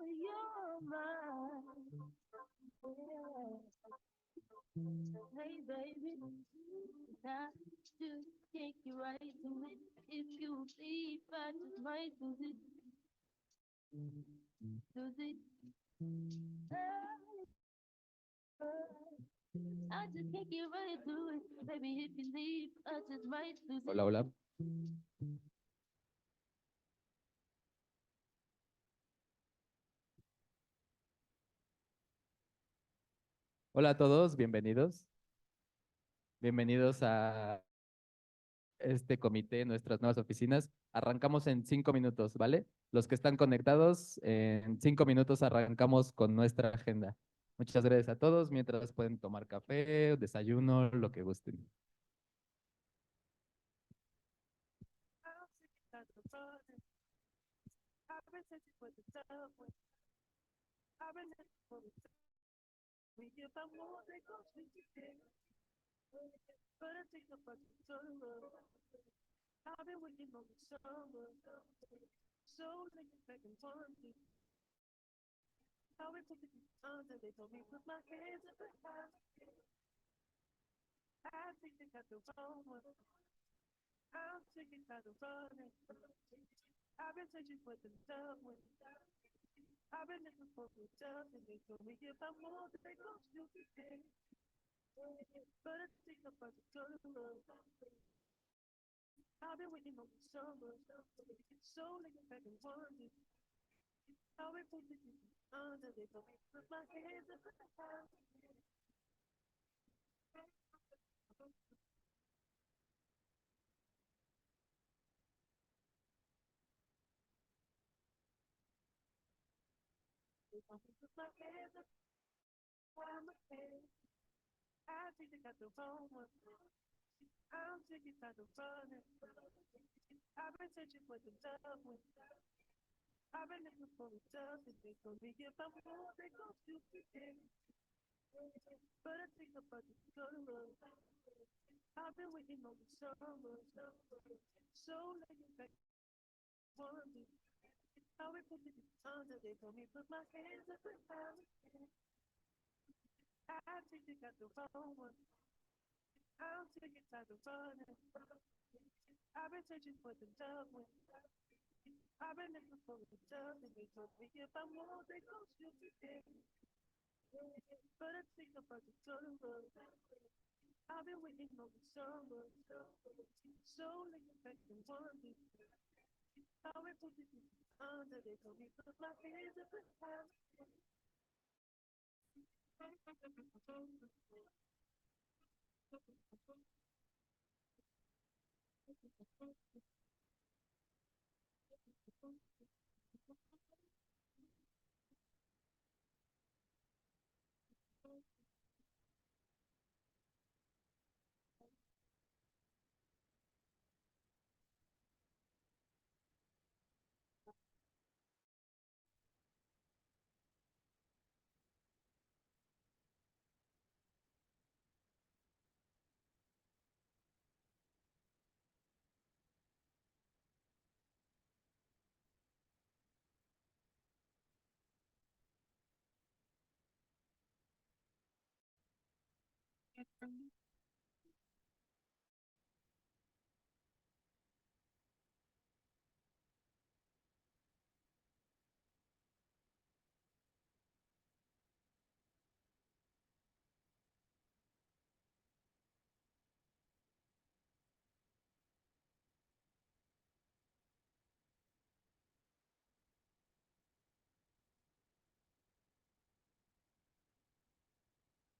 you're mine. Hey baby, I just take you right to it. If you leave, I just might lose it, lose it. I just can't get right to it. Baby, if you leave, I just might lose it. Hola, hola. Hola a todos, bienvenidos. Bienvenidos a este comité, nuestras nuevas oficinas. Arrancamos en 5 minutos, ¿vale? Los que están conectados, en 5 minutos arrancamos con nuestra agenda. Muchas gracias a todos. Mientras pueden tomar café, desayuno, lo que gusten.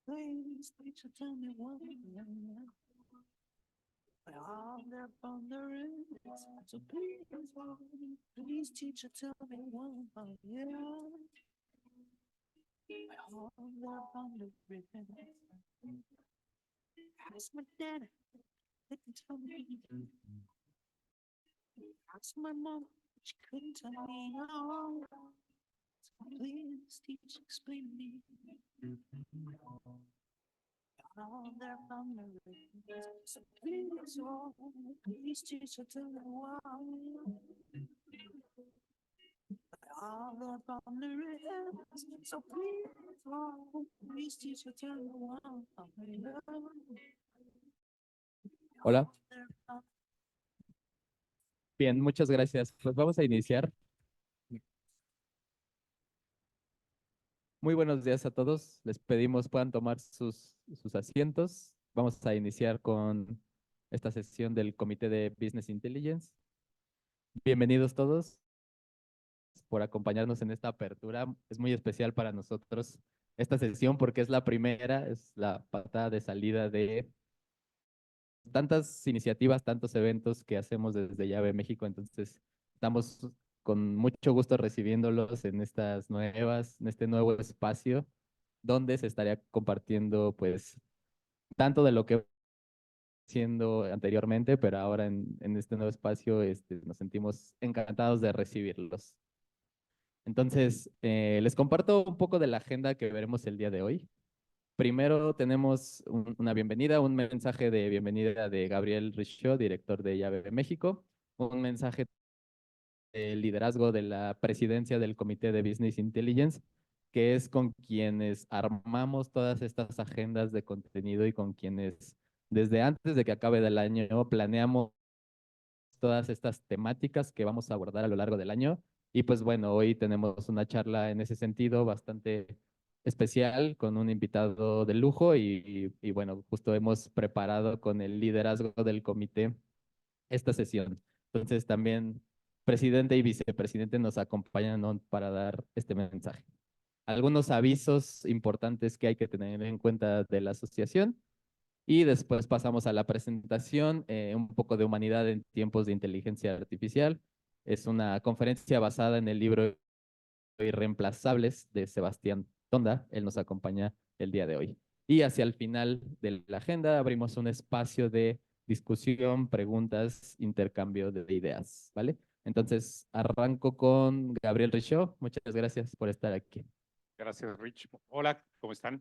Please, teacher, tell me one thing. All that thundering so please, teacher, tell me one thing. Yeah. All that thundering. Ask my dad, they can tell me. Ask my mom, she couldn't tell me how. Please, teacher, explain to me. All that thundering. So please, oh, please, teacher, tell me why. Lord, from the rims. So please, oh, please, teacher, tell me why. Hola. Bien, muchas gracias. Pues vamos a iniciar. Muy buenos días a todos. Les pedimos puedan tomar sus asientos. Vamos a iniciar con esta sesión del Comité de Business Intelligence. Bienvenidos todos por acompañarnos en esta apertura. Es muy especial para nosotros esta sesión porque es la primera, es la patada de salida de tantas iniciativas, tantos eventos que hacemos desde Llave México. Entonces, estamos con mucho gusto recibiéndolos en en este nuevo espacio donde se estaría compartiendo pues tanto de lo que haciendo anteriormente, pero ahora en este nuevo espacio nos sentimos encantados de recibirlos. Entonces, les comparto un poco de la agenda que veremos el día de hoy. Primero tenemos una bienvenida, un mensaje de bienvenida de Gabriel Richaud, director de Llave México, un mensaje de liderazgo de la presidencia del Comité de Business Intelligence, que es con quienes armamos todas estas agendas de contenido y con quienes desde antes de que acabe del año planeamos todas estas temáticas que vamos a abordar a lo largo del año. Y pues bueno, hoy tenemos una charla en ese sentido bastante especial con un invitado de lujo y bueno, justo hemos preparado con el liderazgo del comité esta sesión. Entonces también presidente y vicepresidente nos acompañan, ¿no?, para dar este mensaje. Algunos avisos importantes que hay que tener en cuenta de la asociación. Y después pasamos a la presentación, un poco de humanidad en tiempos de inteligencia artificial. Es una conferencia basada en el libro Irreemplazables de Sebastián Tonda. Él nos acompaña el día de hoy. Y hacia el final de la agenda abrimos un espacio de discusión, preguntas, intercambio de ideas, ¿vale? Entonces, arranco con Gabriel Richaud. Muchas gracias por estar aquí. Gracias, Rich. Hola, ¿cómo están?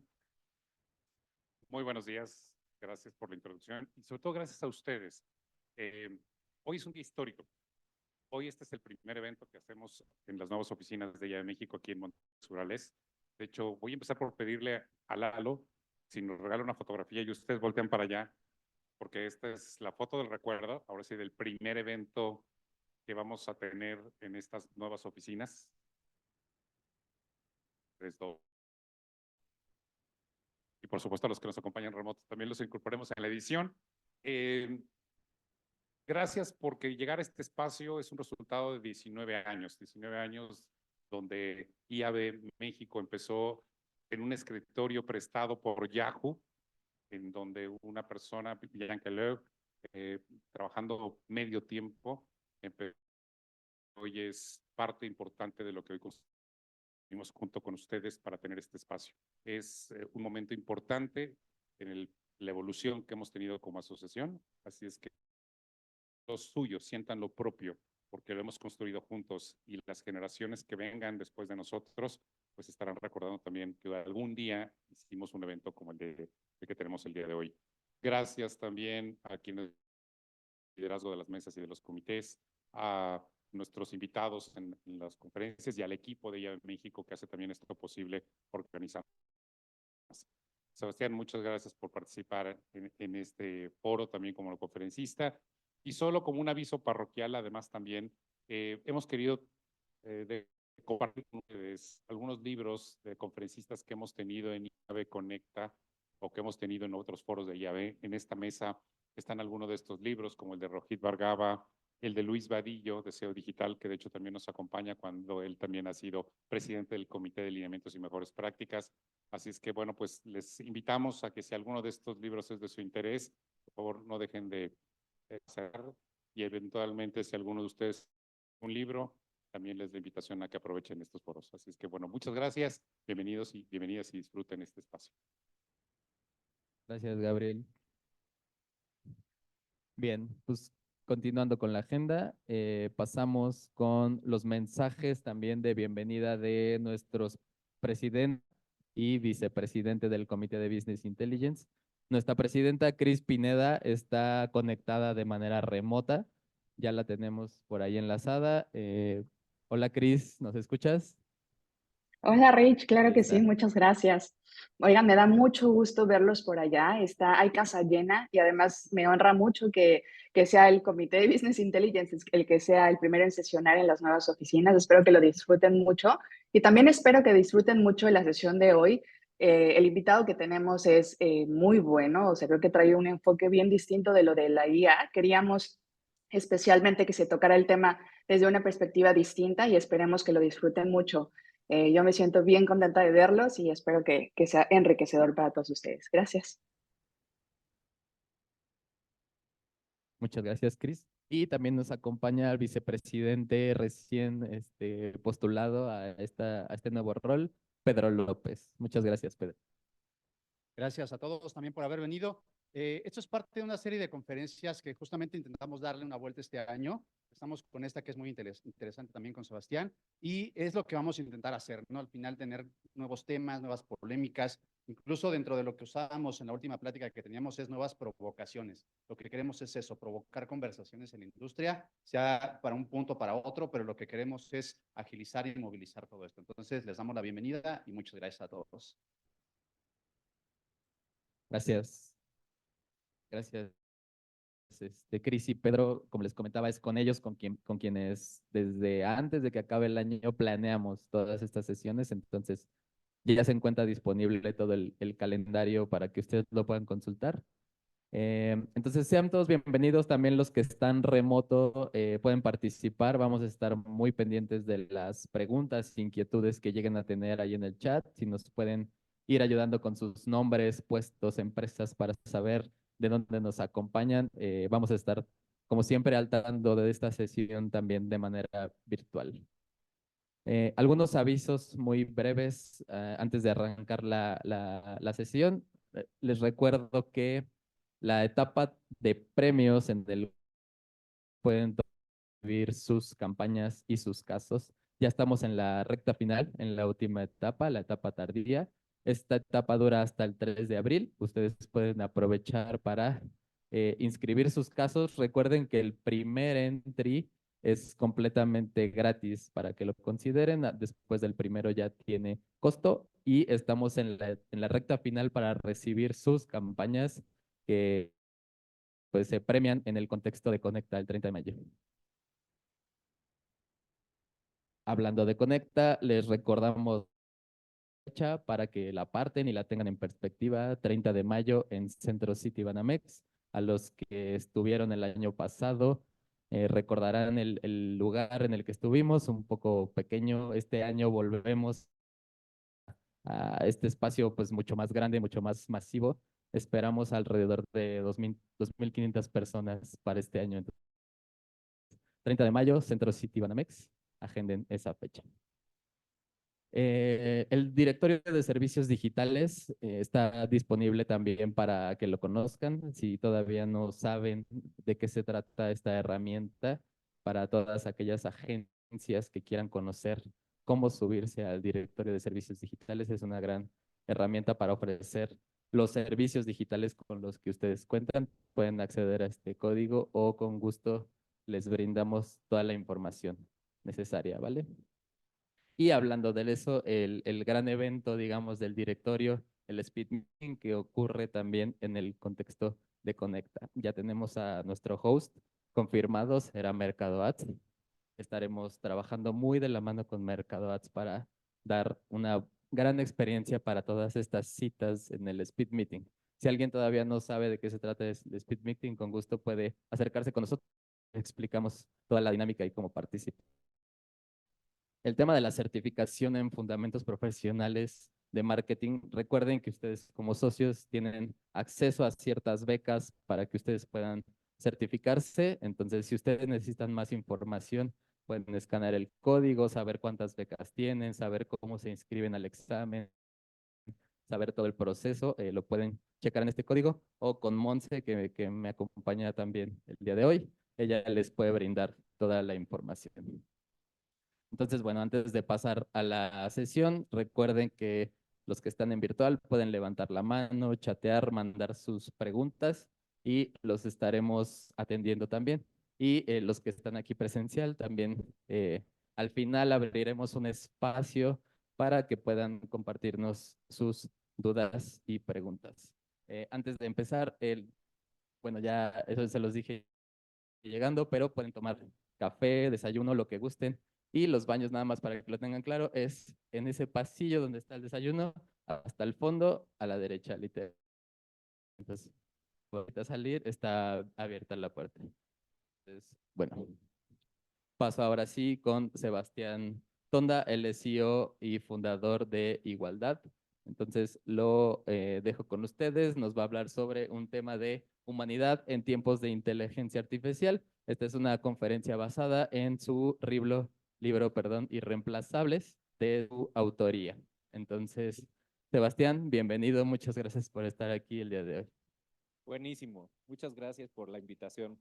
Muy buenos días. Gracias por la introducción y sobre todo gracias a ustedes. Hoy es un día histórico. Hoy este es el primer evento que hacemos en las nuevas oficinas de Llave México aquí en Montes. De hecho, voy a empezar por pedirle a Lalo si nos regala una fotografía y ustedes voltean para allá, porque esta es la foto del recuerdo, ahora sí, del primer evento que vamos a tener en estas nuevas oficinas. Y por supuesto a los que nos acompañan remotos también los incorporemos en la edición. Gracias porque llegar a este espacio es un resultado de 19 años donde IAB México empezó en un escritorio prestado por Yahoo, en donde una persona, Jean Keller, trabajando medio tiempo, hoy es parte importante de lo que hoy construimos junto con ustedes para tener este espacio. Es un momento importante en la evolución que hemos tenido como asociación, así es que los suyos sientan lo propio, porque lo hemos construido juntos y las generaciones que vengan después de nosotros, pues estarán recordando también que algún día hicimos un evento como el que tenemos el día de hoy. Gracias también a quienes liderazgo de las mesas y de los comités, a nuestros invitados en las conferencias y al equipo de IAB México que hace también esto posible organizar. Sebastián, muchas gracias por participar en este foro también como conferencista. Y solo como un aviso parroquial, además también hemos querido compartir con ustedes algunos libros de conferencistas que hemos tenido en IAB Conecta o que hemos tenido en otros foros de IAB. En esta mesa están algunos de estos libros, como el de Rohit Bhargava, el de Luis Vadillo, de SEO Digital, que de hecho también nos acompaña cuando él también ha sido presidente del Comité de Lineamientos y Mejores Prácticas. Así es que, bueno, pues les invitamos a que si alguno de estos libros es de su interés, por favor no dejen de hacer y eventualmente si alguno de ustedes un libro, también les doy invitación a que aprovechen estos foros. Así es que, bueno, muchas gracias, bienvenidos y bienvenidas y disfruten este espacio. Gracias, Gabriel. Bien, pues continuando con la agenda, pasamos con los mensajes también de bienvenida de nuestros presidentes y vicepresidente del Comité de Business Intelligence. Nuestra presidenta, Cris Pineda, está conectada de manera remota. Ya la tenemos por ahí enlazada. Hola, Cris, ¿nos escuchas? Hola Rich, claro que sí, Lista. muchas gracias. Oigan, me da mucho gusto verlos por allá. Hay casa llena y además me honra mucho que sea el Comité de Business Intelligence el que sea el primero en sesionar en las nuevas oficinas. Espero que lo disfruten mucho y también espero que disfruten mucho de la sesión de hoy. El invitado que tenemos es muy bueno, o sea, creo que trae un enfoque bien distinto de lo de la IA. Queríamos especialmente que se tocara el tema desde una perspectiva distinta y esperemos que lo disfruten mucho. Yo me siento bien contenta de verlos y espero que sea enriquecedor para todos ustedes. Gracias. Muchas gracias, Cris. Y también nos acompaña el vicepresidente recién postulado a este nuevo rol, Pedro López. Muchas gracias, Pedro. Gracias a todos también por haber venido. Esto es parte de una serie de conferencias que justamente intentamos darle una vuelta este año. Estamos con esta que es muy interesante también con Sebastián y es lo que vamos a intentar hacer, ¿no? Al final tener nuevos temas, nuevas polémicas, incluso dentro de lo que usábamos en la última plática que teníamos es nuevas provocaciones. Lo que queremos es eso, provocar conversaciones en la industria, sea para un punto o para otro, pero lo que queremos es agilizar y movilizar todo esto. Entonces, les damos la bienvenida y muchas gracias a todos. Gracias. Gracias, Cris y Pedro, como les comentaba, es con ellos con quienes desde antes de que acabe el año planeamos todas estas sesiones, entonces ya se encuentra disponible todo el calendario para que ustedes lo puedan consultar. Entonces sean todos bienvenidos, también los que están remoto pueden participar, vamos a estar muy pendientes de las preguntas, inquietudes que lleguen a tener ahí en el chat, si nos pueden ir ayudando con sus nombres, puestos, empresas para saber de dónde nos acompañan. Vamos a estar, como siempre, al tanto de esta sesión también de manera virtual. Algunos avisos muy breves antes de arrancar la sesión. Les recuerdo que la etapa de premios en el pueden vivir sus campañas y sus casos. Ya estamos en la recta final, en la última etapa, la etapa tardía. Esta etapa dura hasta el 3 de abril. Ustedes pueden aprovechar para inscribir sus casos. Recuerden que el primer entry es completamente gratis para que lo consideren. Después del primero ya tiene costo y estamos en la recta final para recibir sus campañas que pues se premian en el contexto de Conecta el 30 de mayo. Hablando de Conecta, les recordamos fecha para que la parten y la tengan en perspectiva, 30 de mayo en Centro City Banamex. A los que estuvieron el año pasado, recordarán el lugar en el que estuvimos, un poco pequeño. Este año volvemos a este espacio pues mucho más grande, mucho más masivo. Esperamos alrededor de 2,500 personas para este año. 30 de mayo, Centro City Banamex. Agenden esa fecha. El directorio de servicios digitales está disponible también para que lo conozcan. Si todavía no saben de qué se trata esta herramienta, para todas aquellas agencias que quieran conocer cómo subirse al directorio de servicios digitales, es una gran herramienta para ofrecer los servicios digitales con los que ustedes cuentan. Pueden acceder a este código o con gusto les brindamos toda la información necesaria, ¿vale? Y hablando de eso, el gran evento, digamos, del directorio, el Speed Meeting, que ocurre también en el contexto de Conecta. Ya tenemos a nuestro host confirmado, será Mercado Ads. Estaremos trabajando muy de la mano con Mercado Ads para dar una gran experiencia para todas estas citas en el Speed Meeting. Si alguien todavía no sabe de qué se trata el Speed Meeting, con gusto puede acercarse con nosotros. Explicamos toda la dinámica y cómo participa. El tema de la certificación en fundamentos profesionales de marketing, recuerden que ustedes como socios tienen acceso a ciertas becas para que ustedes puedan certificarse. Entonces, si ustedes necesitan más información, pueden escanear el código, saber cuántas becas tienen, saber cómo se inscriben al examen, saber todo el proceso, lo pueden checar en este código o con Monse, que me acompaña también el día de hoy. Ella les puede brindar toda la información. Entonces, bueno, antes de pasar a la sesión, recuerden que los que están en virtual pueden levantar la mano, chatear, mandar sus preguntas y los estaremos atendiendo también. Y los que están aquí presencial también, al final abriremos un espacio para que puedan compartirnos sus dudas y preguntas. Antes de empezar, bueno, ya eso se los dije llegando, pero pueden tomar café, desayuno, lo que gusten. Y los baños, nada más para que lo tengan claro, es en ese pasillo donde está el desayuno, hasta el fondo, a la derecha, literal. Entonces, ahorita salir, está abierta la puerta. Entonces, bueno, paso ahora sí con Sebastián Tonda, él es CEO y fundador de Igualdad. Entonces, lo dejo con ustedes. Nos va a hablar sobre un tema de humanidad en tiempos de inteligencia artificial. Esta es una conferencia basada en su libro, Irreemplazables, de su autoría. Entonces, Sebastián, bienvenido. Muchas gracias por estar aquí el día de hoy. Buenísimo. Muchas gracias por la invitación.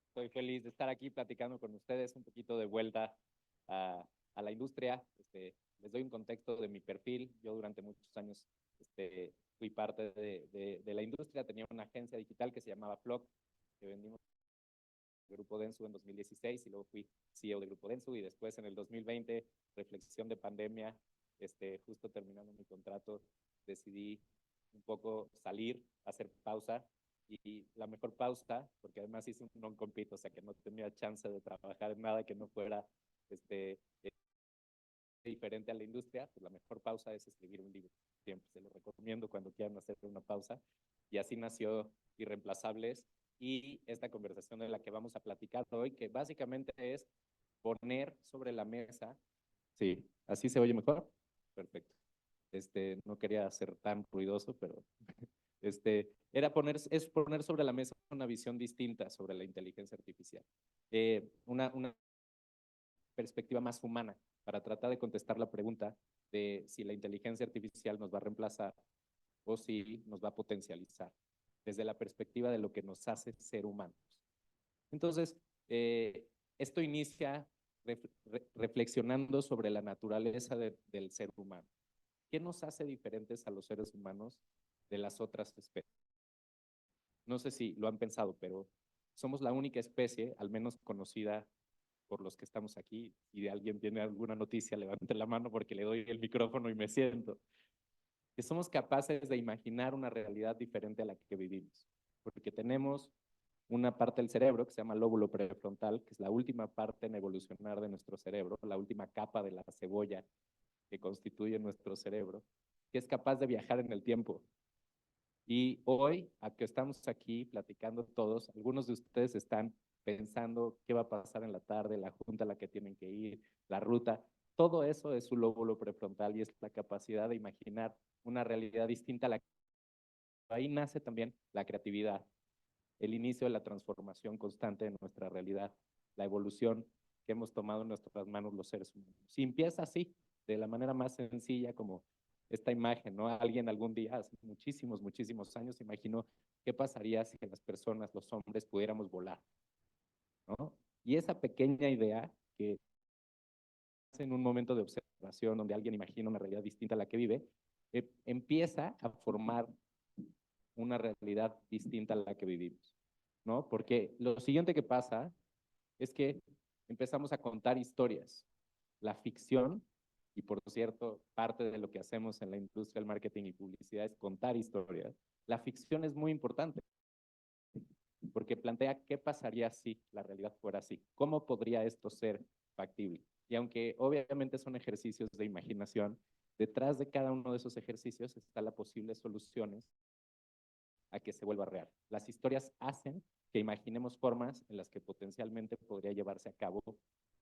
Estoy feliz de estar aquí platicando con ustedes un poquito de vuelta a la industria. Les doy un contexto de mi perfil. Yo durante muchos años fui parte de la industria. Tenía una agencia digital que se llamaba Flock, que vendimos Grupo Dentsu en 2016 y luego fui CEO de Grupo Dentsu y después en el 2020, reflexión de pandemia, justo terminando mi contrato, decidí un poco salir, hacer pausa y la mejor pausa, porque además hice un non-compete, o sea que no tenía chance de trabajar en nada que no fuera diferente a la industria, pues la mejor pausa es escribir un libro. Siempre se lo recomiendo cuando quieran hacer una pausa. Y así nació Irreemplazables y esta conversación de la que vamos a platicar hoy, que básicamente es poner sobre la mesa. Sí, ¿así se oye mejor? Perfecto. No quería ser tan ruidoso, pero es poner sobre la mesa una visión distinta sobre la inteligencia artificial. Una perspectiva más humana para tratar de contestar la pregunta de si la inteligencia artificial nos va a reemplazar o si nos va a potencializar, desde la perspectiva de lo que nos hace ser humanos. Entonces, esto inicia reflexionando sobre la naturaleza del ser humano. ¿Qué nos hace diferentes a los seres humanos de las otras especies? No sé si lo han pensado, pero somos la única especie, al menos conocida por los que estamos aquí. Si alguien tiene alguna noticia, levante la mano porque le doy el micrófono y me siento. Que somos capaces de imaginar una realidad diferente a la que vivimos. Porque tenemos una parte del cerebro que se llama lóbulo prefrontal, que es la última parte en evolucionar de nuestro cerebro, la última capa de la cebolla que constituye nuestro cerebro, que es capaz de viajar en el tiempo. Y hoy, a que estamos aquí platicando todos, algunos de ustedes están pensando qué va a pasar en la tarde, la junta a la que tienen que ir, la ruta. Todo eso es su lóbulo prefrontal y es la capacidad de imaginar una realidad distinta a la que... Ahí nace también la creatividad, el inicio de la transformación constante de nuestra realidad, la evolución que hemos tomado en nuestras manos los seres humanos. Si empieza así, de la manera más sencilla como esta imagen, ¿no? Alguien algún día, hace muchísimos, muchísimos años, imaginó qué pasaría si las personas, los hombres, pudiéramos volar, ¿no? Y esa pequeña idea que en un momento de observación donde alguien imagina una realidad distinta a la que vive, empieza a formar una realidad distinta a la que vivimos, ¿no? Porque lo siguiente que pasa es que empezamos a contar historias. La ficción, y por cierto, parte de lo que hacemos en la industria del marketing y publicidad es contar historias. La ficción es muy importante porque plantea qué pasaría si la realidad fuera así. ¿Cómo podría esto ser factible? Y aunque obviamente son ejercicios de imaginación, detrás de cada uno de esos ejercicios está la posible soluciones a que se vuelva real. Las historias hacen que imaginemos formas en las que potencialmente podría llevarse a cabo,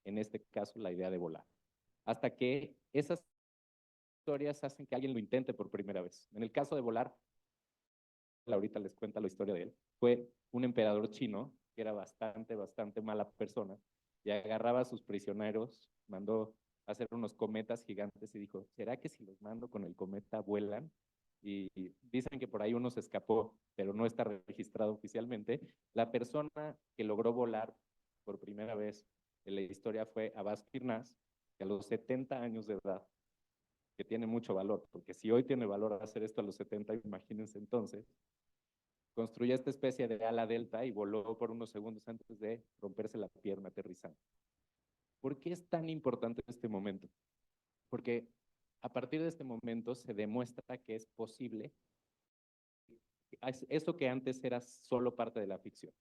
en este caso, la idea de volar. Hasta que esas historias hacen que alguien lo intente por primera vez. En el caso de volar, ahorita les cuento la historia de él, fue un emperador chino que era bastante mala persona y agarraba a sus prisioneros, mandó a hacer unos cometas gigantes y dijo, ¿será que si los mando con el cometa vuelan? Y dicen que por ahí uno se escapó, pero no está registrado oficialmente. La persona que logró volar por primera vez en la historia fue Abbas Pirnaz, que a los 70 años de edad, que tiene mucho valor, porque si hoy tiene valor hacer esto a los 70, imagínense entonces, construyó esta especie de ala delta y voló por unos segundos antes de romperse la pierna aterrizando. ¿Por qué es tan importante este momento? Porque a partir de este momento se demuestra que es posible eso que antes era solo parte de la ficción.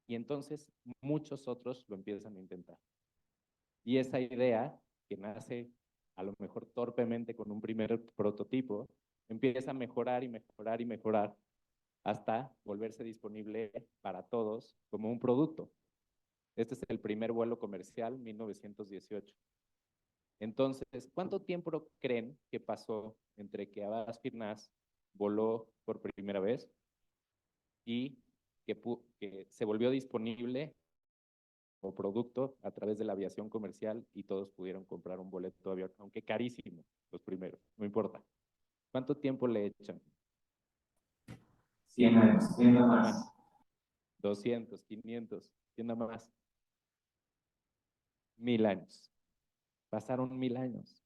Y entonces muchos otros lo empiezan a intentar. Y esa idea, que nace a lo mejor torpemente con un primer prototipo, empieza a mejorar y mejorar y mejorar hasta volverse disponible para todos como un producto. Este es el primer vuelo comercial, 1918. Entonces, ¿cuánto tiempo creen que pasó entre que Abbas Firnaz voló por primera vez y que se volvió disponible o producto a través de la aviación comercial y todos pudieron comprar un boleto de avión, aunque carísimo, los primeros, no importa? ¿Cuánto tiempo le echan? 100 años, 100 más. 200, 500, ¿quién da más? 1000 años. Pasaron 1000 años.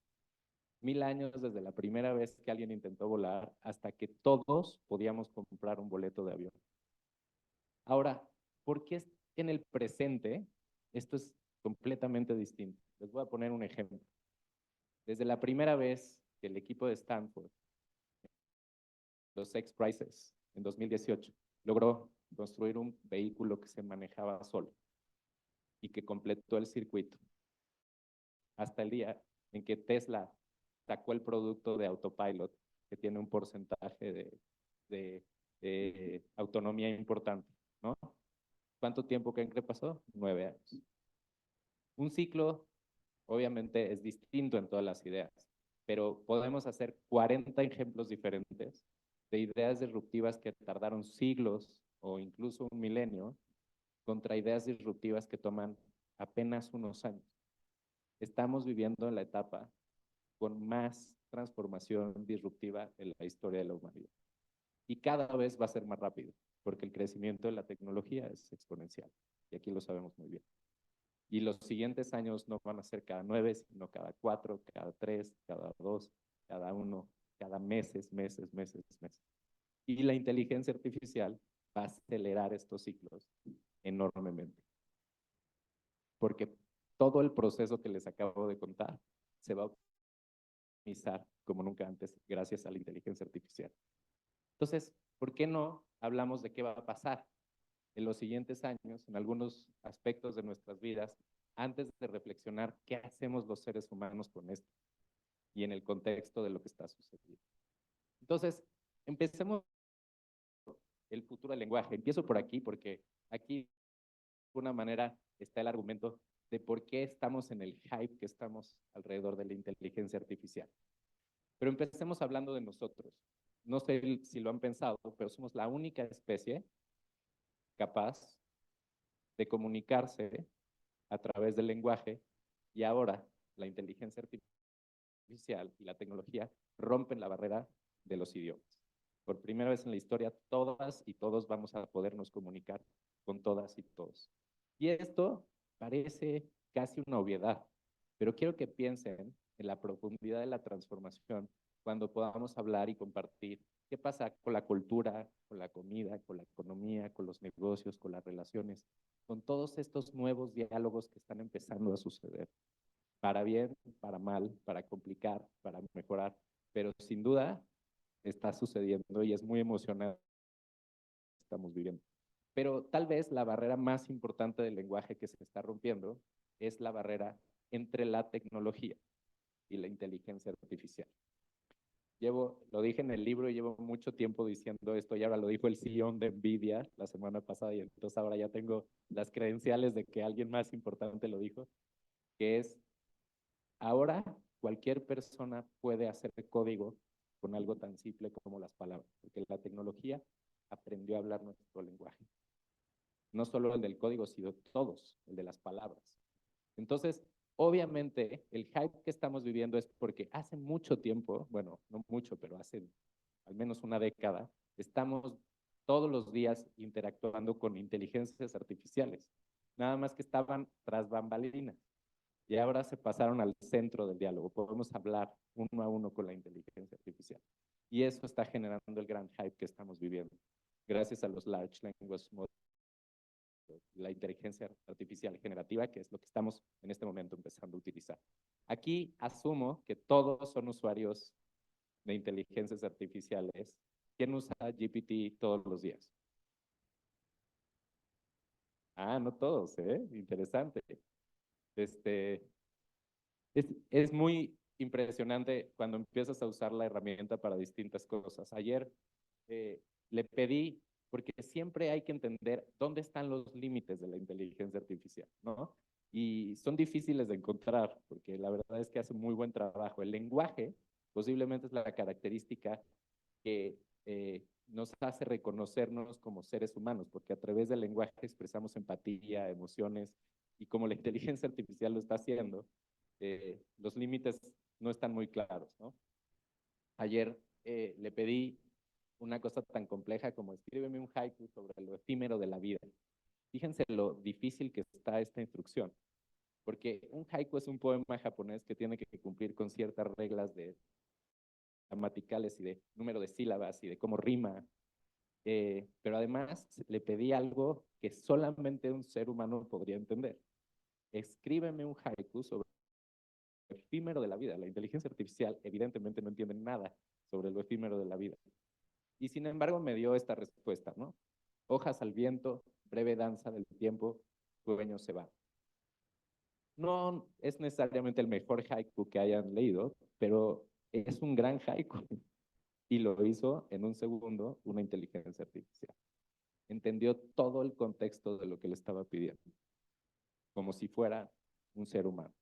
1000 años desde la primera vez que alguien intentó volar hasta que todos podíamos comprar un boleto de avión. Ahora, ¿por qué en el presente esto es completamente distinto? Les voy a poner un ejemplo. Desde la primera vez que el equipo de Stanford, los X-Prize, en 2018, logró construir un vehículo que se manejaba solo y que completó el circuito, hasta el día en que Tesla sacó el producto de Autopilot, que tiene un porcentaje de autonomía importante, ¿no? ¿Cuánto tiempo creen que pasó? 9 años. Un ciclo, obviamente, es distinto en todas las ideas, pero podemos hacer 40 ejemplos diferentes de ideas disruptivas que tardaron siglos o incluso un milenio contra ideas disruptivas que toman apenas unos años. Estamos viviendo en la etapa con más transformación disruptiva en la historia de la humanidad. Y cada vez va a ser más rápido, porque el crecimiento de la tecnología es exponencial. Y aquí lo sabemos muy bien. Y los siguientes años no van a ser cada 9, sino cada 4, cada 3, cada 2, cada 1, cada meses. Y la inteligencia artificial va a acelerar estos ciclos enormemente. Porque todo el proceso que les acabo de contar se va a optimizar como nunca antes gracias a la inteligencia artificial. Entonces, ¿por qué no hablamos de qué va a pasar en los siguientes años, en algunos aspectos de nuestras vidas, antes de reflexionar qué hacemos los seres humanos con esto y en el contexto de lo que está sucediendo? Entonces, empecemos el futuro del lenguaje. Empiezo por aquí porque aquí, de alguna manera, está el argumento de por qué estamos en el hype que estamos alrededor de la inteligencia artificial. Pero empecemos hablando de nosotros. No sé si lo han pensado, pero somos la única especie capaz de comunicarse a través del lenguaje y ahora la inteligencia artificial y la tecnología rompen la barrera de los idiomas. Por primera vez en la historia, todas y todos vamos a podernos comunicar con todas y todos. Y esto parece casi una obviedad, pero quiero que piensen en la profundidad de la transformación cuando podamos hablar y compartir qué pasa con la cultura, con la comida, con la economía, con los negocios, con las relaciones, con todos estos nuevos diálogos que están empezando a suceder. Para bien, para mal, para complicar, para mejorar, pero sin duda está sucediendo y es muy emocionante lo que estamos viviendo. Pero tal vez la barrera más importante del lenguaje que se está rompiendo es la barrera entre la tecnología y la inteligencia artificial. Lo dije en el libro y llevo mucho tiempo diciendo esto y ahora lo dijo el CEO de NVIDIA la semana pasada y entonces ahora ya tengo las credenciales de que alguien más importante lo dijo, que es ahora cualquier persona puede hacer código con algo tan simple como las palabras, porque la tecnología aprendió a hablar nuestro lenguaje. No solo el del código, sino todos, el de las palabras. Entonces, obviamente, el hype que estamos viviendo es porque hace mucho tiempo, bueno, no mucho, pero hace al menos una década, estamos todos los días interactuando con inteligencias artificiales, nada más que estaban tras bambalinas y ahora se pasaron al centro del diálogo. Podemos hablar uno a uno con la inteligencia artificial y eso está generando el gran hype que estamos viviendo, gracias a los large language models la inteligencia artificial generativa, que es lo que estamos en este momento empezando a utilizar. Aquí asumo que todos son usuarios de inteligencias artificiales. ¿Quién usa GPT todos los días? Ah, no todos, ¿eh? Interesante. Es muy impresionante cuando empiezas a usar la herramienta para distintas cosas. Ayer le pedí, porque siempre hay que entender dónde están los límites de la inteligencia artificial, ¿no? Y son difíciles de encontrar, porque la verdad es que hace muy buen trabajo. El lenguaje posiblemente es la característica que nos hace reconocernos como seres humanos, porque a través del lenguaje expresamos empatía, emociones, y como la inteligencia artificial lo está haciendo, los límites no están muy claros, ¿no? Ayer le pedí una cosa tan compleja como escríbeme un haiku sobre lo efímero de la vida. Fíjense lo difícil que está esta instrucción, porque un haiku es un poema japonés que tiene que cumplir con ciertas reglas de gramaticales y de número de sílabas y de cómo rima, pero además le pedí algo que solamente un ser humano podría entender. Escríbeme un haiku sobre lo efímero de la vida. La inteligencia artificial evidentemente no entiende nada sobre lo efímero de la vida. Y sin embargo me dio esta respuesta, ¿no? Hojas al viento, breve danza del tiempo, sueño se va. No es necesariamente el mejor haiku que hayan leído, pero es un gran haiku. Y lo hizo en un segundo una inteligencia artificial. Entendió todo el contexto de lo que le estaba pidiendo, como si fuera un ser humano,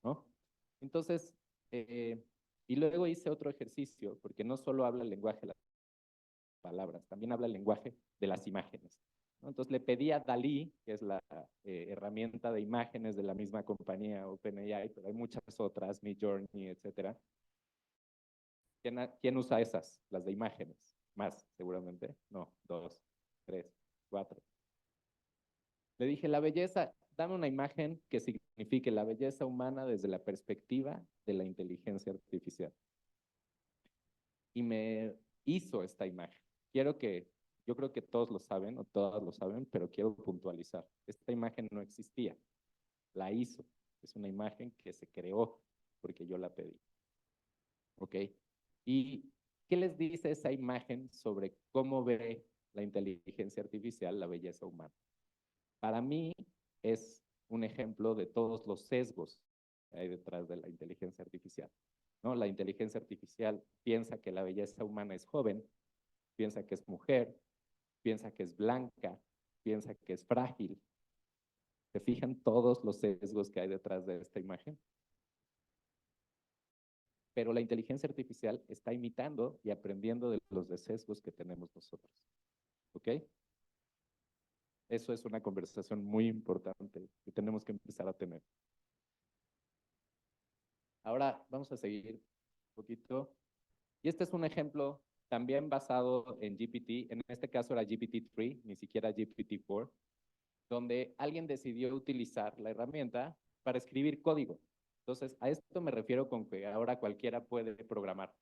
¿no? Entonces, y luego hice otro ejercicio, porque no solo habla el lenguaje de las palabras, también habla el lenguaje de las imágenes, ¿no? Entonces le pedí a Dalí, que es la herramienta de imágenes de la misma compañía OpenAI, pero hay muchas otras, Midjourney, etcétera. ¿Quién usa esas? Las de imágenes. Más, seguramente. No, 2, 3, 4. Le dije, la belleza, dame una imagen que signifique la belleza humana desde la perspectiva de la inteligencia artificial. Y me hizo esta imagen. Yo creo que todos lo saben o todas lo saben, pero quiero puntualizar. Esta imagen no existía. La hizo. Es una imagen que se creó porque yo la pedí. ¿Ok? ¿Y qué les dice esa imagen sobre cómo ve la inteligencia artificial la belleza humana? Para mí es un ejemplo de todos los sesgos que hay detrás de la inteligencia artificial, ¿no? La inteligencia artificial piensa que la belleza humana es joven, piensa que es mujer, piensa que es blanca, piensa que es frágil. ¿Se fijan todos los sesgos que hay detrás de esta imagen? Pero la inteligencia artificial está imitando y aprendiendo de los sesgos que tenemos nosotros. ¿Ok? Eso es una conversación muy importante que tenemos que empezar a tener. Ahora vamos a seguir un poquito. Y este es un ejemplo también basado en GPT. En este caso era GPT-3, ni siquiera GPT-4, donde alguien decidió utilizar la herramienta para escribir código. Entonces, a esto me refiero con que ahora cualquiera puede programar.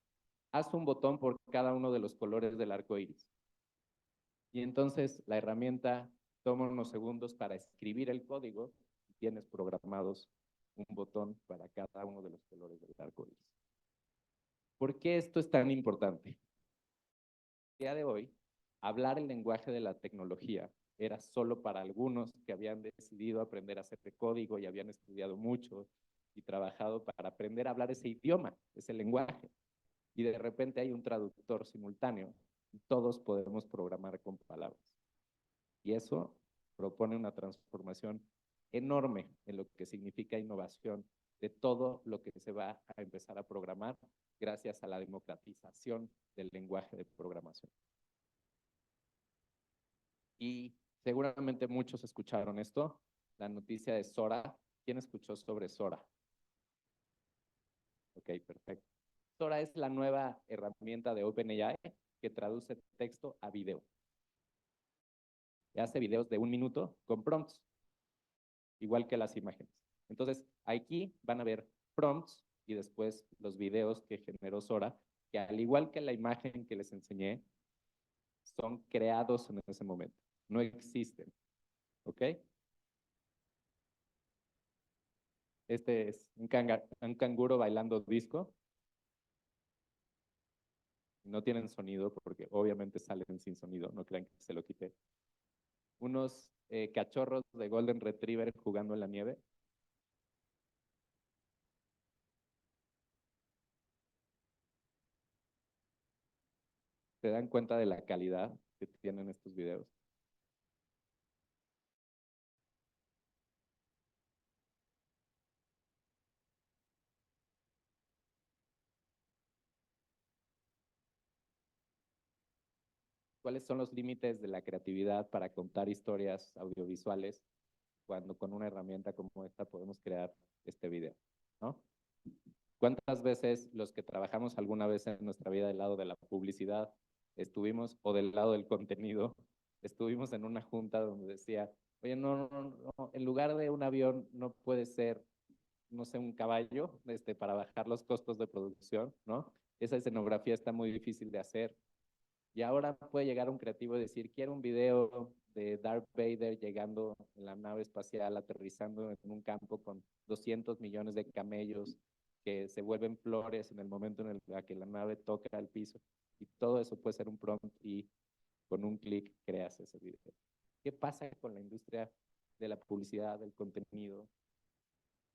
Haz un botón por cada uno de los colores del arco iris. Y entonces la herramienta toma unos segundos para escribir el código y tienes programados un botón para cada uno de los colores del arco iris. ¿Por qué esto es tan importante? El día de hoy, hablar el lenguaje de la tecnología era solo para algunos que habían decidido aprender a hacer código y habían estudiado mucho y trabajado para aprender a hablar ese idioma, ese lenguaje. Y de repente hay un traductor simultáneo y todos podemos programar con palabras. Y eso propone una transformación enorme en lo que significa innovación de todo lo que se va a empezar a programar gracias a la democratización del lenguaje de programación. Y seguramente muchos escucharon esto, la noticia de Sora. ¿Quién escuchó sobre Sora? Ok, perfecto. Sora es la nueva herramienta de OpenAI que traduce texto a video. Hace videos de 1 minuto con prompts, igual que las imágenes. Entonces, aquí van a ver prompts y después los videos que generó Sora, que al igual que la imagen que les enseñé, son creados en ese momento, no existen. ¿Ok? Este es un canguro bailando disco. No tienen sonido porque obviamente salen sin sonido, no crean que se lo quité. Unos cachorros de Golden Retriever jugando en la nieve. ¿Se dan cuenta de la calidad que tienen estos videos? ¿Cuáles son los límites de la creatividad para contar historias audiovisuales cuando con una herramienta como esta podemos crear este video, ¿no? ¿Cuántas veces los que trabajamos alguna vez en nuestra vida del lado de la publicidad estuvimos, o del lado del contenido, estuvimos en una junta donde decía, oye, no, en lugar de un avión no puede ser, no sé, un caballo, para bajar los costos de producción, ¿no? Esa escenografía está muy difícil de hacer. Y ahora puede llegar un creativo y decir, quiero un video de Darth Vader llegando en la nave espacial, aterrizando en un campo con 200 millones de camellos que se vuelven flores en el momento en el que la nave toca el piso. Y todo eso puede ser un prompt y con un clic creas ese video. ¿Qué pasa con la industria de la publicidad, del contenido,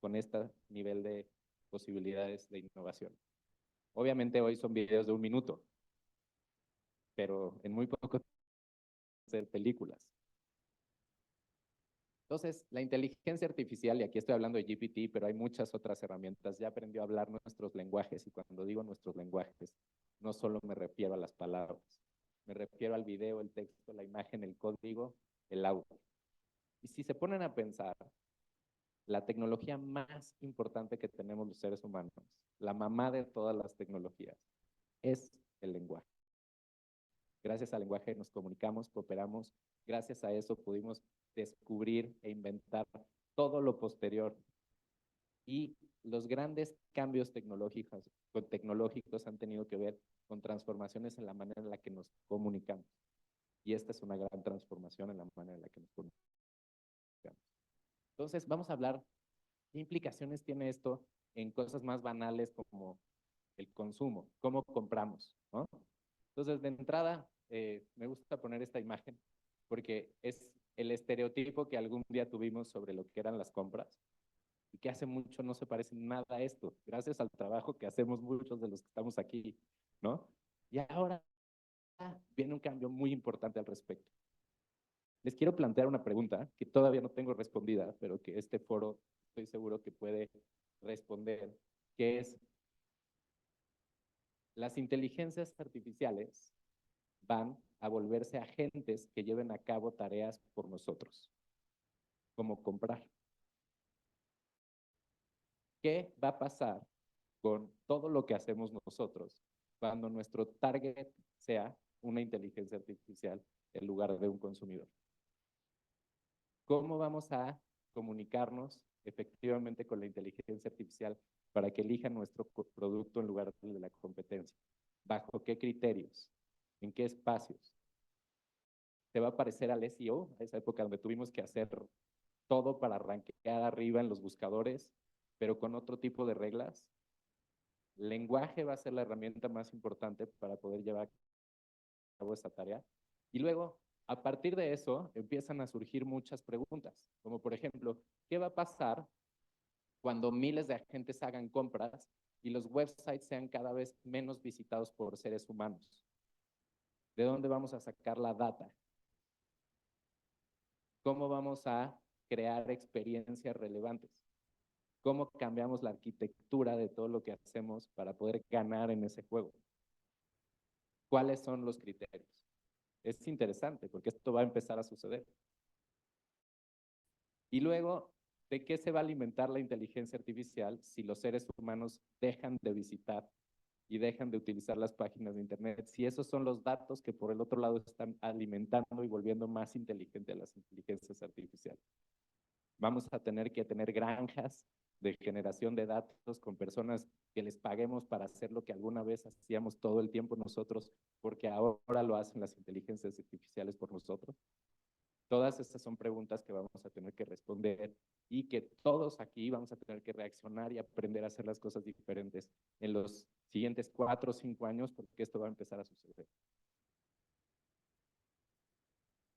con este nivel de posibilidades de innovación? Obviamente hoy son videos de 1 minuto, pero en muy poco hacer películas. Entonces, la inteligencia artificial, y aquí estoy hablando de GPT, pero hay muchas otras herramientas, ya aprendió a hablar nuestros lenguajes, y cuando digo nuestros lenguajes, no solo me refiero a las palabras, me refiero al video, el texto, la imagen, el código, el audio. Y si se ponen a pensar, la tecnología más importante que tenemos los seres humanos, la mamá de todas las tecnologías, es el lenguaje. Gracias al lenguaje nos comunicamos, cooperamos. Gracias a eso pudimos descubrir e inventar todo lo posterior. Y los grandes cambios tecnológicos han tenido que ver con transformaciones en la manera en la que nos comunicamos. Y esta es una gran transformación en la manera en la que nos comunicamos. Entonces, vamos a hablar qué implicaciones tiene esto en cosas más banales como el consumo, cómo compramos, ¿no? Entonces, de entrada, me gusta poner esta imagen porque es el estereotipo que algún día tuvimos sobre lo que eran las compras y que hace mucho no se parece nada a esto, gracias al trabajo que hacemos muchos de los que estamos aquí, ¿no? Y ahora viene un cambio muy importante al respecto. Les quiero plantear una pregunta que todavía no tengo respondida, pero que este foro estoy seguro que puede responder, que es, las inteligencias artificiales van a volverse agentes que lleven a cabo tareas por nosotros, como comprar. ¿Qué va a pasar con todo lo que hacemos nosotros cuando nuestro target sea una inteligencia artificial en lugar de un consumidor? ¿Cómo vamos a comunicarnos efectivamente con la inteligencia artificial para que elija nuestro producto en lugar de la competencia? ¿Bajo qué criterios? ¿En qué espacios? ¿Te va a parecer al SEO, a esa época donde tuvimos que hacer todo para rankear arriba en los buscadores, pero con otro tipo de reglas? El lenguaje va a ser la herramienta más importante para poder llevar a cabo esta tarea. Y luego, a partir de eso, empiezan a surgir muchas preguntas, como por ejemplo, ¿qué va a pasar cuando miles de agentes hagan compras y los websites sean cada vez menos visitados por seres humanos? ¿De dónde vamos a sacar la data? ¿Cómo vamos a crear experiencias relevantes? ¿Cómo cambiamos la arquitectura de todo lo que hacemos para poder ganar en ese juego? ¿Cuáles son los criterios? Es interesante porque esto va a empezar a suceder. Y luego, ¿de qué se va a alimentar la inteligencia artificial si los seres humanos dejan de visitar y dejan de utilizar las páginas de Internet? Si esos son los datos que por el otro lado están alimentando y volviendo más inteligentes a las inteligencias artificiales. Vamos a tener que tener granjas de generación de datos con personas que les paguemos para hacer lo que alguna vez hacíamos todo el tiempo nosotros, porque ahora lo hacen las inteligencias artificiales por nosotros. Todas estas son preguntas que vamos a tener que responder y que todos aquí vamos a tener que reaccionar y aprender a hacer las cosas diferentes en los siguientes 4 o 5 años, porque esto va a empezar a suceder.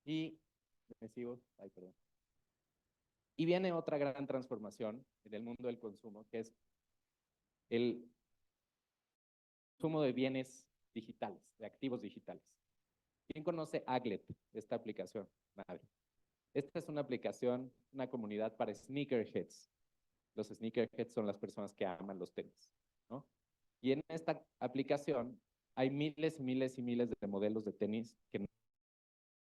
Y me sigo, ay, perdón. Y viene otra gran transformación en el mundo del consumo, que es el consumo de bienes digitales, de activos digitales. ¿Quién conoce Aglet, esta aplicación? Nadie. Esta es una aplicación, una comunidad para sneakerheads. Los sneakerheads son las personas que aman los tenis, ¿no? Y en esta aplicación hay miles y miles y miles de modelos de tenis que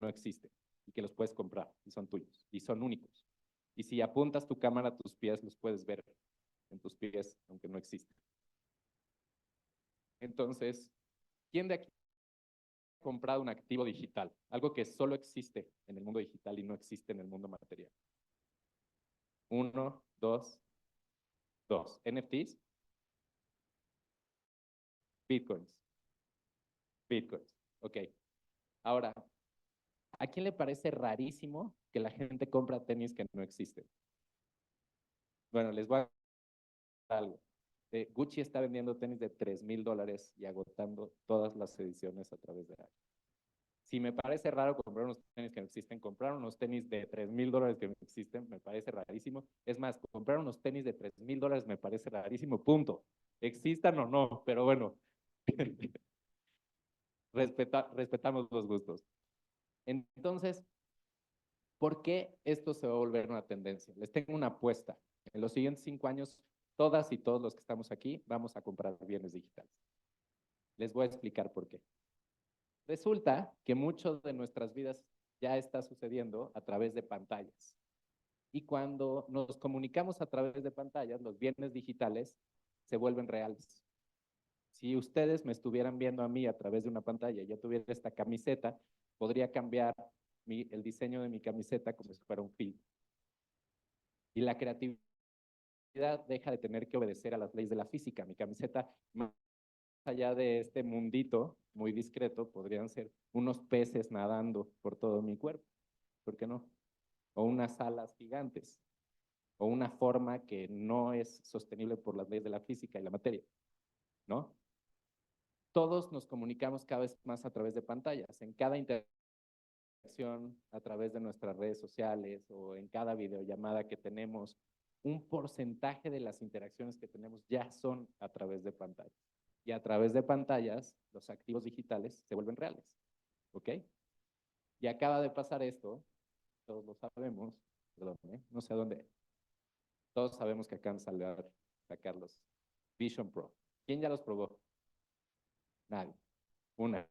no existen y que los puedes comprar y son tuyos y son únicos. Y si apuntas tu cámara a tus pies, los puedes ver en tus pies, aunque no existen. Entonces, ¿quién de aquí ha comprado un activo digital? Algo que solo existe en el mundo digital y no existe en el mundo material. 1, 2, 2. NFTs. Bitcoins. Bitcoins. Ok. Ahora, ¿a quién le parece rarísimo que la gente compra tenis que no existen? Bueno, les voy a dar algo. Gucci está vendiendo tenis de $3,000 y agotando todas las ediciones a través de años. Si me parece raro comprar unos tenis que no existen, comprar unos tenis de $3,000 que no existen, me parece rarísimo. Es más, comprar unos tenis de $3,000 me parece rarísimo, punto. Existan o no, pero bueno, respetamos los gustos. Entonces, ¿por qué esto se va a volver una tendencia? Les tengo una apuesta. En los siguientes 5 años, todas y todos los que estamos aquí vamos a comprar bienes digitales. Les voy a explicar por qué. Resulta que mucho de nuestras vidas ya está sucediendo a través de pantallas. Y cuando nos comunicamos a través de pantallas, los bienes digitales se vuelven reales. Si ustedes me estuvieran viendo a mí a través de una pantalla y yo tuviera esta camiseta, podría cambiar el diseño de mi camiseta como si fuera un film. Y la creatividad deja de tener que obedecer a las leyes de la física. Mi camiseta, más allá de este mundito muy discreto, podrían ser unos peces nadando por todo mi cuerpo. ¿Por qué no? O unas alas gigantes. O una forma que no es sostenible por las leyes de la física y la materia, ¿no? Todos nos comunicamos cada vez más a través de pantallas. En cada interacción a través de nuestras redes sociales o en cada videollamada que tenemos, un porcentaje de las interacciones que tenemos ya son a través de pantallas. Y a través de pantallas, los activos digitales se vuelven reales. ¿Ok? Y acaba de pasar esto, todos lo sabemos, perdón, no sé a dónde. Todos sabemos que acaban de sacar los Vision Pro. ¿Quién ya los probó? Nadie. Una.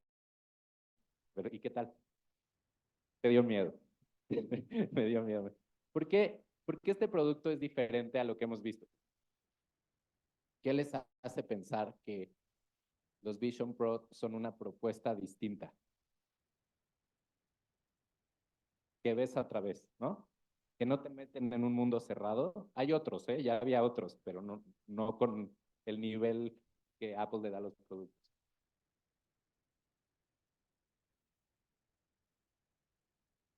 Pero, ¿y qué tal? Te dio miedo. Me dio miedo. ¿Por qué? Porque este producto es diferente a lo que hemos visto. ¿Qué les hace pensar que los Vision Pro son una propuesta distinta? Que ves a través, ¿no? Que no te meten en un mundo cerrado. Hay otros, ya había otros, pero no con el nivel que Apple le da a los productos.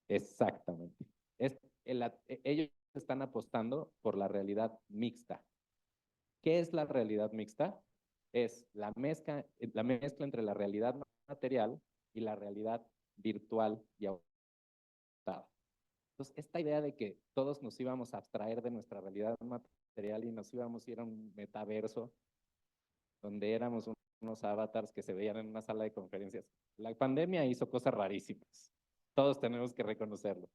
Exactamente. Ellos están apostando por la realidad mixta. ¿Qué es la realidad mixta? Es la mezcla entre la realidad material y la realidad virtual y aumentada. Entonces, esta idea de que todos nos íbamos a abstraer de nuestra realidad material y nos íbamos a ir a un metaverso donde éramos unos avatars que se veían en una sala de conferencias. La pandemia hizo cosas rarísimas. Todos tenemos que reconocerlo.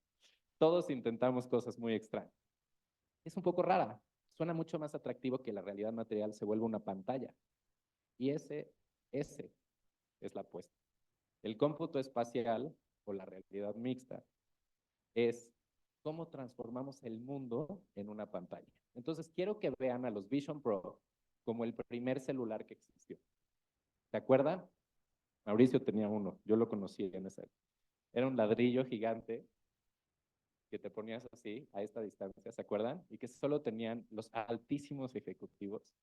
Todos intentamos cosas muy extrañas. Es un poco rara. Suena mucho más atractivo que la realidad material se vuelva una pantalla. Y ese es la apuesta. El cómputo espacial o la realidad mixta es cómo transformamos el mundo en una pantalla. Entonces, quiero que vean a los Vision Pro como el primer celular que existió. ¿Se acuerdan? Mauricio tenía uno, yo lo conocí en esa época. Era un ladrillo gigante que te ponías así, a esta distancia, ¿se acuerdan? Y que solo tenían los altísimos ejecutivos.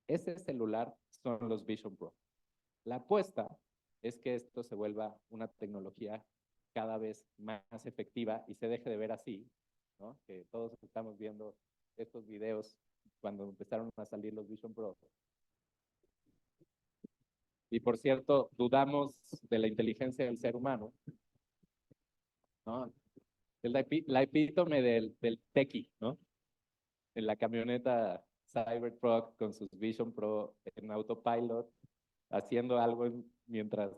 Ese celular son los Vision Pro. La apuesta es que esto se vuelva una tecnología cada vez más efectiva y se deje de ver así, ¿no? Que todos estamos viendo estos videos cuando empezaron a salir los Vision Pro. Y por cierto, dudamos de la inteligencia del ser humano, ¿no? La epítome del tequi, ¿no? En la camioneta Cybertruck con sus Vision Pro en autopilot, haciendo algo mientras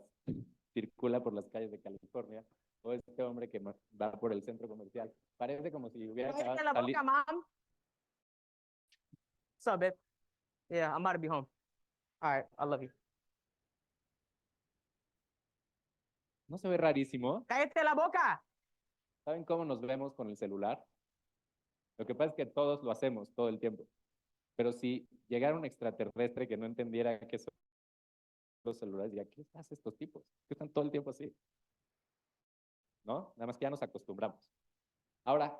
circula por las calles de California, o este hombre que va por el centro comercial. Parece como si hubiera Cállate la salido. boca, mom. What's up, babe? Yeah, I'm about to be home. All right, I love you. ¿No se ve rarísimo? ¡Cállate la boca! ¿Saben cómo nos vemos con el celular? Lo que pasa es que todos lo hacemos todo el tiempo. Pero si llegara un extraterrestre que no entendiera qué son los celulares, diría, ¿qué hacen estos tipos? ¿Qué están todo el tiempo así? ¿No? Nada más que ya nos acostumbramos. Ahora,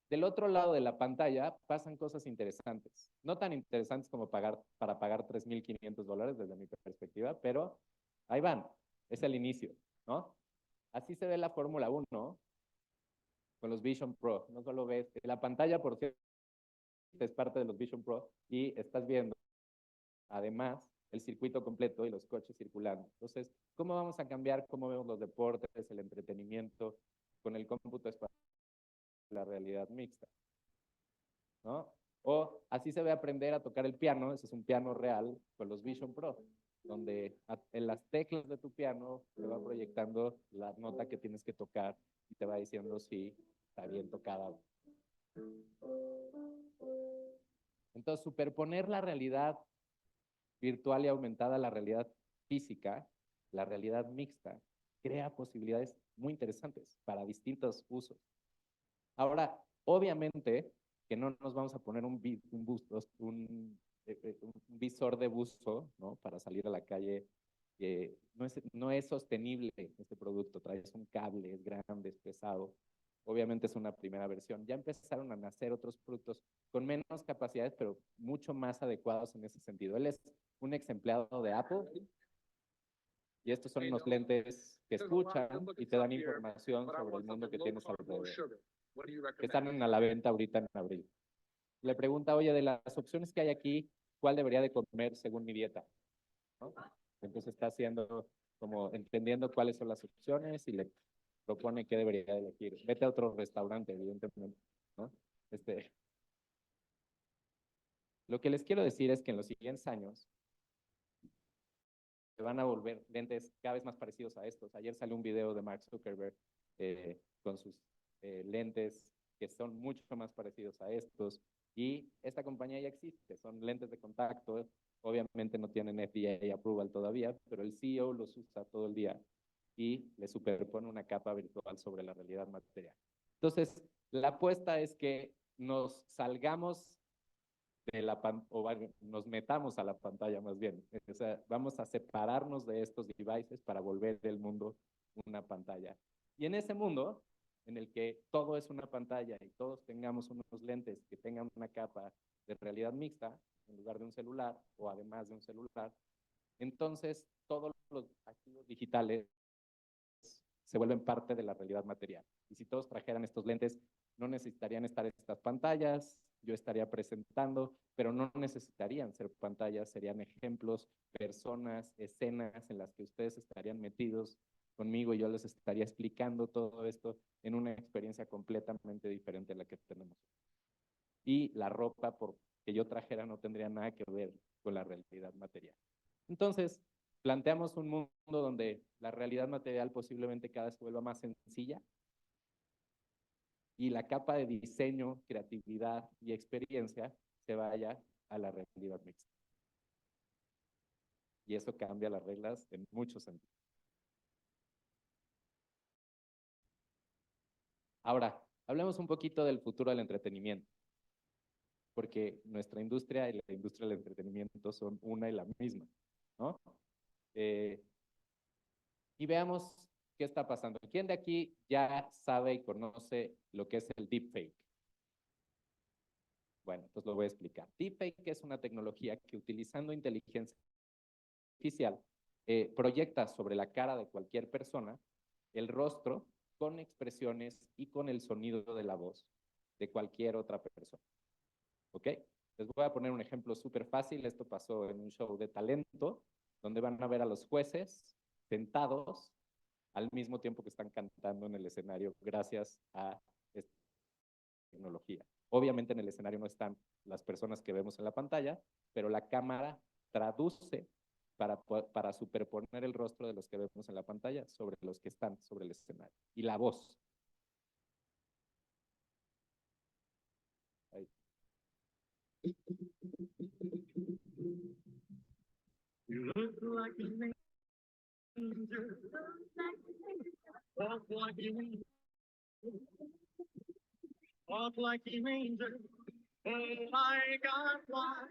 del otro lado de la pantalla pasan cosas interesantes. No tan interesantes como para pagar $3,500 desde mi perspectiva, pero ahí van. Es el inicio, ¿no? Así se ve la Fórmula 1 con los Vision Pro. No solo ves la pantalla, por cierto, es parte de los Vision Pro y estás viendo, además, el circuito completo y los coches circulando. Entonces, ¿cómo vamos a cambiar cómo vemos los deportes, el entretenimiento con el cómputo espacial, la realidad mixta? ¿No? O así se ve aprender a tocar el piano, ese es un piano real con los Vision Pro, donde en las teclas de tu piano te va proyectando la nota que tienes que tocar y te va diciendo si está bien tocada. Entonces, superponer la realidad virtual y aumentada a la realidad física, la realidad mixta, crea posibilidades muy interesantes para distintos usos. Ahora, obviamente que no nos vamos a poner un visor de buzo, ¿no? Para salir a la calle. No es sostenible este producto, traes un cable, es grande, es pesado. Obviamente es una primera versión. Ya empezaron a nacer otros productos con menos capacidades, pero mucho más adecuados en ese sentido. Él es un ex empleado de Apple y estos son unos lentes que escuchan y te dan información sobre el mundo que tienes alrededor, que están a la venta ahorita en abril. Le pregunta, oye, de las opciones que hay aquí, ¿cuál debería de comer según mi dieta? ¿No? Entonces está haciendo como entendiendo cuáles son las opciones y le propone qué debería de elegir. Vete a otro restaurante, evidentemente, ¿no? Lo que les quiero decir es que en los siguientes años se van a volver lentes cada vez más parecidos a estos. Ayer salió un video de Mark Zuckerberg con sus lentes que son mucho más parecidos a estos. Y esta compañía ya existe, son lentes de contacto. Obviamente no tienen FDA approval todavía, pero el CEO los usa todo el día y le superpone una capa virtual sobre la realidad material. Entonces, la apuesta es que nos salgamos de nos metamos a la pantalla más bien. O sea, vamos a separarnos de estos devices para volver el mundo una pantalla. Y en ese mundo, en el que todo es una pantalla y todos tengamos unos lentes que tengan una capa de realidad mixta en lugar de un celular o además de un celular, entonces todos los activos digitales se vuelven parte de la realidad material. Y si todos trajeran estos lentes, no necesitarían estar en estas pantallas, yo estaría presentando, pero no necesitarían ser pantallas, serían ejemplos, personas, escenas en las que ustedes estarían metidos conmigo y yo les estaría explicando todo esto en una experiencia completamente diferente a la que tenemos. Y la ropa que yo trajera no tendría nada que ver con la realidad material. Entonces, planteamos un mundo donde la realidad material posiblemente cada vez se vuelva más sencilla y la capa de diseño, creatividad y experiencia se vaya a la realidad mixta. Y eso cambia las reglas en muchos sentidos. Ahora, hablemos un poquito del futuro del entretenimiento, porque nuestra industria y la industria del entretenimiento son una y la misma, ¿no? Y veamos qué está pasando. ¿Quién de aquí ya sabe y conoce lo que es el deepfake? Bueno, pues lo voy a explicar. Deepfake es una tecnología que utilizando inteligencia artificial proyecta sobre la cara de cualquier persona el rostro con expresiones y con el sonido de la voz de cualquier otra persona. ¿Ok? Les voy a poner un ejemplo súper fácil. Esto pasó en un show de talento, donde van a ver a los jueces sentados al mismo tiempo que están cantando en el escenario gracias a esta tecnología. Obviamente en el escenario no están las personas que vemos en la pantalla, pero la cámara traduce para superponer el rostro de los que vemos en la pantalla sobre los que están sobre el escenario. Y la voz. Ahí. You look like an angel. Walk like an angel. Walk like an angel. Oh my God, why?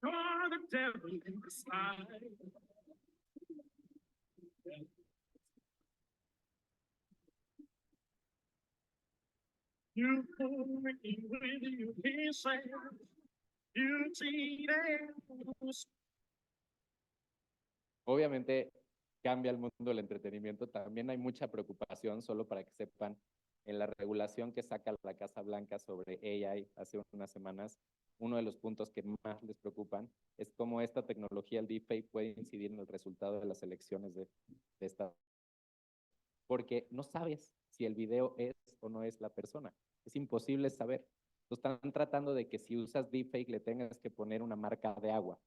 You're the devil in disguise. You pull me with your kisses. You cheated. Obviamente cambia el mundo del entretenimiento. También hay mucha preocupación, solo para que sepan, en la regulación que saca la Casa Blanca sobre AI hace unas semanas. Uno de los puntos que más les preocupan es cómo esta tecnología, el deepfake, puede incidir en el resultado de las elecciones de esta. Porque no sabes si el video es o no es la persona. Es imposible saber. Están tratando de que si usas deepfake le tengas que poner una marca de agua.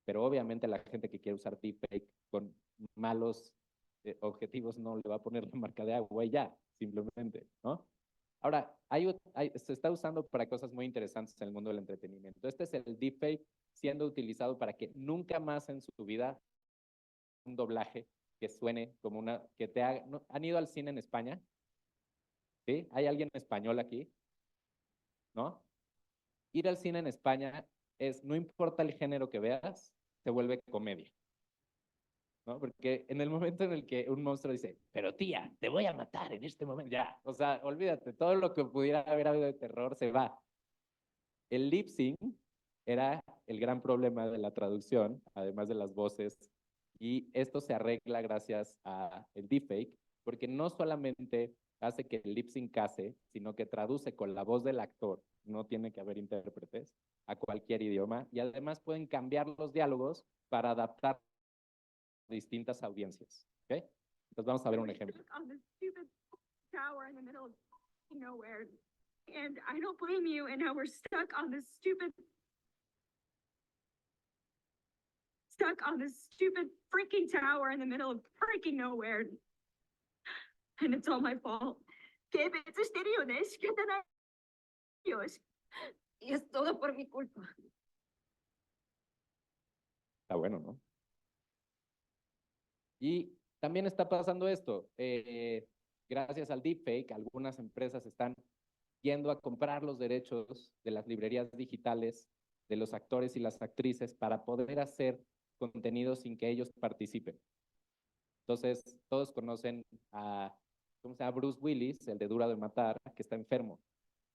Pero obviamente la gente que quiere usar deepfake con malos objetivos no le va a poner la marca de agua y ya, simplemente, ¿no? Ahora, se está usando para cosas muy interesantes en el mundo del entretenimiento. Este es el deepfake siendo utilizado para que nunca más en su vida un doblaje que suene como una, que te haga, ¿no? ¿Han ido al cine en España? ¿Sí? ¿Hay alguien español aquí? ¿No? Ir al cine en España es, no importa el género que veas, se vuelve comedia. ¿No? Porque en el momento en el que un monstruo dice, pero tía, te voy a matar en este momento, ya, o sea, olvídate, todo lo que pudiera haber habido de terror se va. El lip sync era el gran problema de la traducción, además de las voces, y esto se arregla gracias a el deepfake, porque no solamente hace que el lip sync case, sino que traduce con la voz del actor, no tiene que haber intérpretes, a cualquier idioma, y además pueden cambiar los diálogos para adaptar distintas audiencias. ¿Okay? Entonces vamos a ver un ejemplo. And I don't blame you, and now we're stuck on this stupid freaking tower in the middle of freaking nowhere. And it's all my fault. Que me exteriores, que te da Dios. Y es todo por mi culpa. Está bueno, ¿no? Y también está pasando esto. Gracias al deepfake, algunas empresas están yendo a comprar los derechos de las librerías digitales de los actores y las actrices para poder hacer contenido sin que ellos participen. Entonces, todos conocen a, ¿cómo se llama? Bruce Willis, el de Duro de Matar, que está enfermo.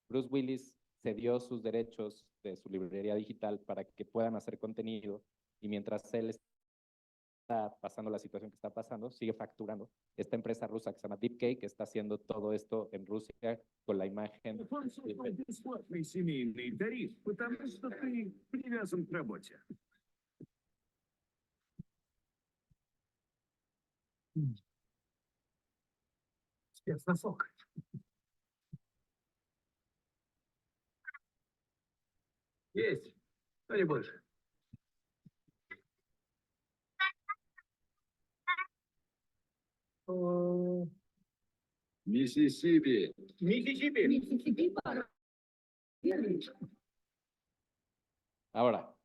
Bruce Willis cedió sus derechos de su librería digital para que puedan hacer contenido, y mientras él está pasando la situación que está pasando, sigue facturando. Esta empresa rusa que se llama DeepCake está haciendo todo esto en Rusia con la imagen. Спецназок. Есть, но не больше. Миссисипи. Миссисипи. Ahora,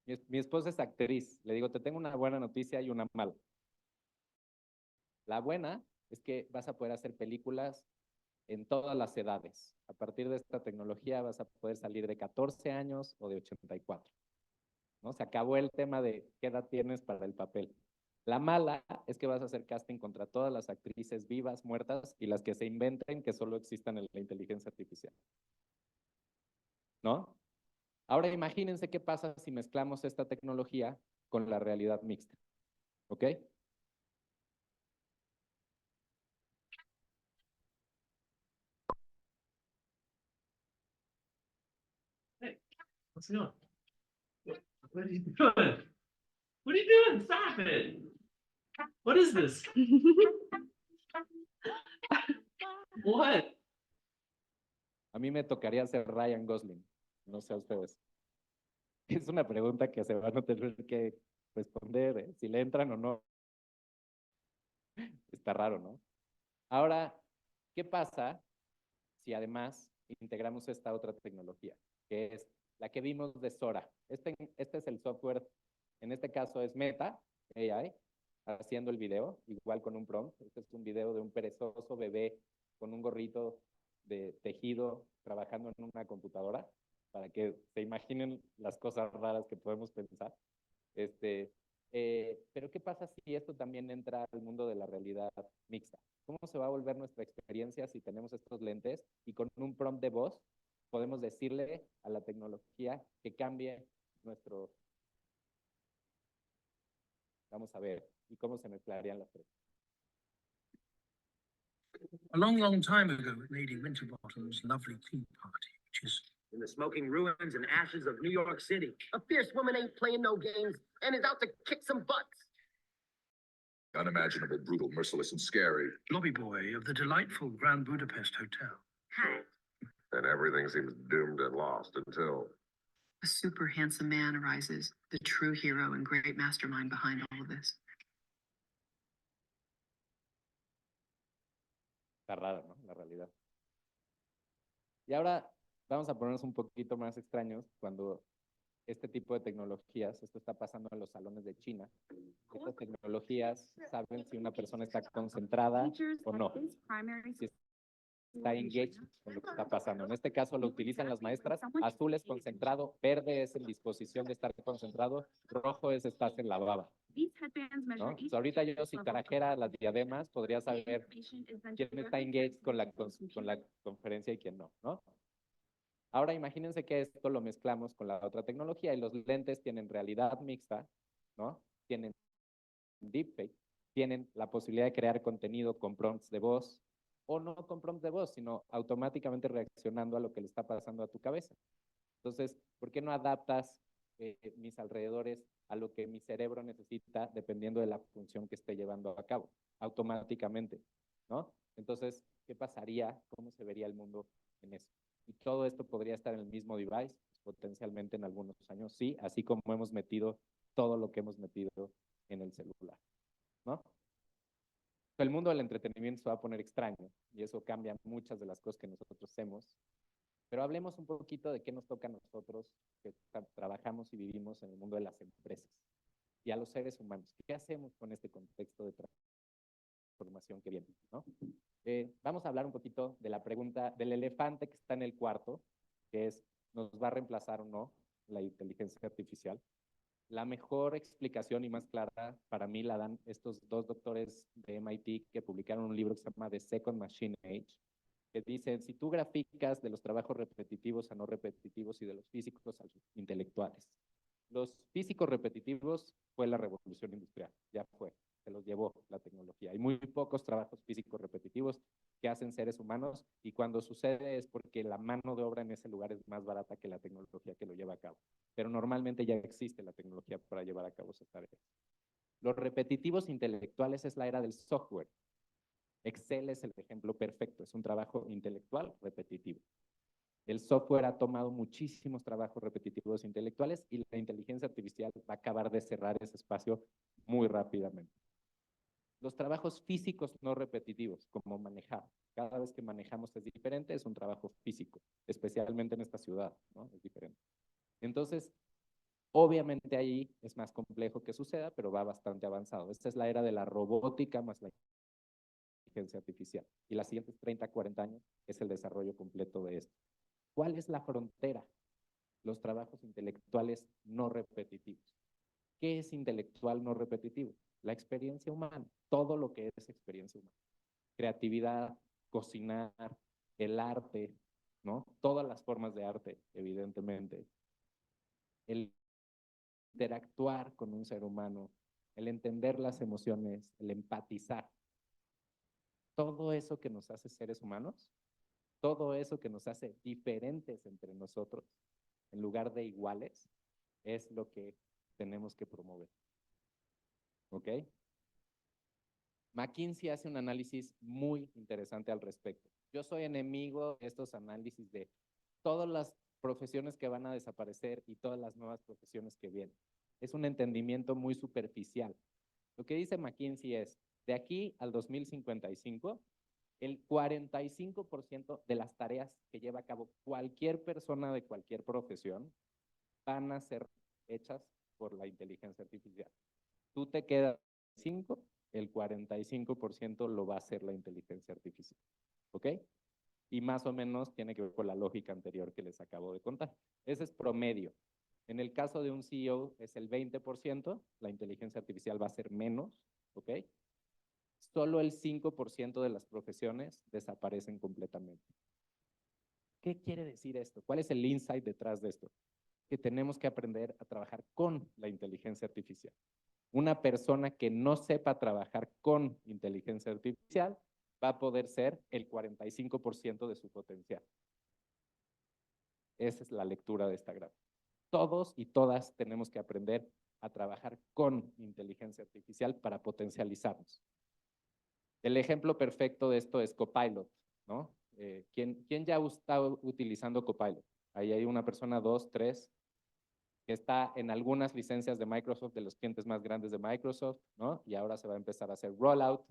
mi esposa es actriz. Le digo, te tengo una buena noticia y una mala. La buena es que vas a poder hacer películas en todas las edades. A partir de esta tecnología vas a poder salir de 14 años o de 84. ¿No? Se acabó el tema de qué edad tienes para el papel. La mala es que vas a hacer casting contra todas las actrices vivas, muertas, y las que se inventen que solo existan en la inteligencia artificial. ¿No? Ahora imagínense qué pasa si mezclamos esta tecnología con la realidad mixta. ¿Ok? What's going on? What are you doing? What are you doing? Stop it. What is this? What? A mí me tocaría ser Ryan Gosling, no sé a ustedes. Es una pregunta que se van a tener que responder, si le entran o no. Está raro, ¿no? Ahora, ¿qué pasa si además integramos esta otra tecnología, que es la que vimos de Sora? Este es el software, en este caso es Meta AI, haciendo el video, igual con un prompt. Este es un video de un perezoso bebé con un gorrito de tejido trabajando en una computadora, para que se imaginen las cosas raras que podemos pensar. Pero ¿qué pasa si esto también entra al mundo de la realidad mixta? ¿Cómo se va a volver nuestra experiencia si tenemos estos lentes y con un prompt de voz podemos decirle a la tecnología que cambie nuestro... Vamos a ver, ¿y cómo se mezclarían las tres? A long, long time ago at Lady Winterbottom's lovely tea party, which is In the smoking ruins and ashes of New York City, a fierce woman ain't playing no games and is out to kick some butts. Unimaginable, brutal, merciless, and scary. lobby boy of the delightful Grand Budapest Hotel. And everything seems doomed and lost until A super handsome man arises, the true hero and great mastermind behind all of this. Está raro, ¿no? La realidad. Y ahora vamos a ponernos un poquito más extraños cuando este tipo de tecnologías, esto está pasando en los salones de China. Estas tecnologías saben si una persona está concentrada o no, si está engaged con lo que está pasando. En este caso lo utilizan las maestras. Azul es concentrado, verde es en disposición de estar concentrado, rojo es estás en la baba, ¿no? Entonces, ahorita yo si trajera las diademas podría saber quién está engaged con la conferencia y quién no, ¿no? Ahora imagínense que esto lo mezclamos con la otra tecnología y los lentes tienen realidad mixta, ¿no? Tienen deepfake, tienen la posibilidad de crear contenido con prompts de voz, o no con prompts de voz, sino automáticamente reaccionando a lo que le está pasando a tu cabeza. Entonces, ¿por qué no adaptas mis alrededores a lo que mi cerebro necesita dependiendo de la función que esté llevando a cabo? Automáticamente, ¿no? Entonces, ¿qué pasaría? ¿Cómo se vería el mundo en eso? Y todo esto podría estar en el mismo device, potencialmente en algunos años, sí, así como hemos metido todo lo que hemos metido en el celular, ¿no? El mundo del entretenimiento se va a poner extraño y eso cambia muchas de las cosas que nosotros hacemos. Pero hablemos un poquito de qué nos toca a nosotros que trabajamos y vivimos en el mundo de las empresas y a los seres humanos. ¿Qué hacemos con este contexto de transformación que viene, ¿no? Vamos a hablar un poquito de la pregunta del elefante que está en el cuarto, que es, ¿nos va a reemplazar o no la inteligencia artificial? La mejor explicación y más clara para mí la dan estos dos doctores de MIT que publicaron un libro que se llama The Second Machine Age, que dicen, si tú graficas de los trabajos repetitivos a no repetitivos y de los físicos a los intelectuales. Los físicos repetitivos fue la revolución industrial, ya fue, se los llevó la tecnología. Hay muy pocos trabajos físicos repetitivos que hacen seres humanos y cuando sucede es porque la mano de obra en ese lugar es más barata que la tecnología que lo lleva a cabo. Pero normalmente ya existe la tecnología para llevar a cabo esas tareas. Los repetitivos intelectuales es la era del software. Excel es el ejemplo perfecto, es un trabajo intelectual repetitivo. El software ha tomado muchísimos trabajos repetitivos intelectuales y la inteligencia artificial va a acabar de cerrar ese espacio muy rápidamente. Los trabajos físicos no repetitivos, como manejar. Cada vez que manejamos es diferente, es un trabajo físico, especialmente en esta ciudad, ¿no? Es diferente. Entonces, obviamente ahí es más complejo que suceda, pero va bastante avanzado. Esta es la era de la robótica más la inteligencia artificial. Y las siguientes 30, 40 años es el desarrollo completo de esto. ¿Cuál es la frontera? Los trabajos intelectuales no repetitivos. ¿Qué es intelectual no repetitivo? La experiencia humana, todo lo que es experiencia humana. Creatividad, cocinar, el arte, ¿no? Todas las formas de arte, evidentemente. El interactuar con un ser humano, el entender las emociones, el empatizar. Todo eso que nos hace seres humanos, todo eso que nos hace diferentes entre nosotros, en lugar de iguales, es lo que tenemos que promover. ¿Ok? McKinsey hace un análisis muy interesante al respecto. Yo soy enemigo de estos análisis de todas las profesiones que van a desaparecer y todas las nuevas profesiones que vienen. Es un entendimiento muy superficial. Lo que dice McKinsey es, de aquí al 2055, el 45% de las tareas que lleva a cabo cualquier persona de cualquier profesión van a ser hechas por la inteligencia artificial. Tú te quedas 5, el 45% lo va a hacer la inteligencia artificial. ¿Ok? Y más o menos tiene que ver con la lógica anterior que les acabo de contar. Ese es promedio. En el caso de un CEO es el 20%, la inteligencia artificial va a ser menos, ¿ok? Solo el 5% de las profesiones desaparecen completamente. ¿Qué quiere decir esto? ¿Cuál es el insight detrás de esto? Que tenemos que aprender a trabajar con la inteligencia artificial. Una persona que no sepa trabajar con inteligencia artificial va a poder ser el 45% de su potencial. Esa es la lectura de esta gráfica. Todos y todas tenemos que aprender a trabajar con inteligencia artificial para potencializarnos. El ejemplo perfecto de esto es Copilot, ¿no? ¿Quién ya está utilizando Copilot? Ahí hay una persona, 2, 3, que está en algunas licencias de Microsoft, de los clientes más grandes de Microsoft, ¿no? Y ahora se va a empezar a hacer rollout.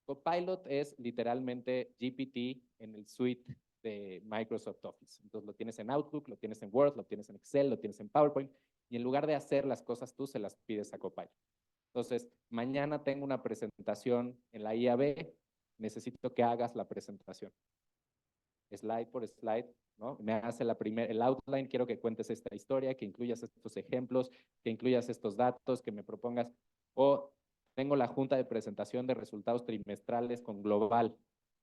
Copilot es literalmente GPT en el suite de Microsoft Office. Entonces lo tienes en Outlook, lo tienes en Word, lo tienes en Excel, lo tienes en PowerPoint, y en lugar de hacer las cosas tú, se las pides a Copilot. Entonces, mañana tengo una presentación en la IAB, necesito que hagas la presentación. Slide por slide, ¿no? Me hace el outline, quiero que cuentes esta historia, que incluyas estos ejemplos, que incluyas estos datos, que me propongas, o tengo la junta de presentación de resultados trimestrales con Global,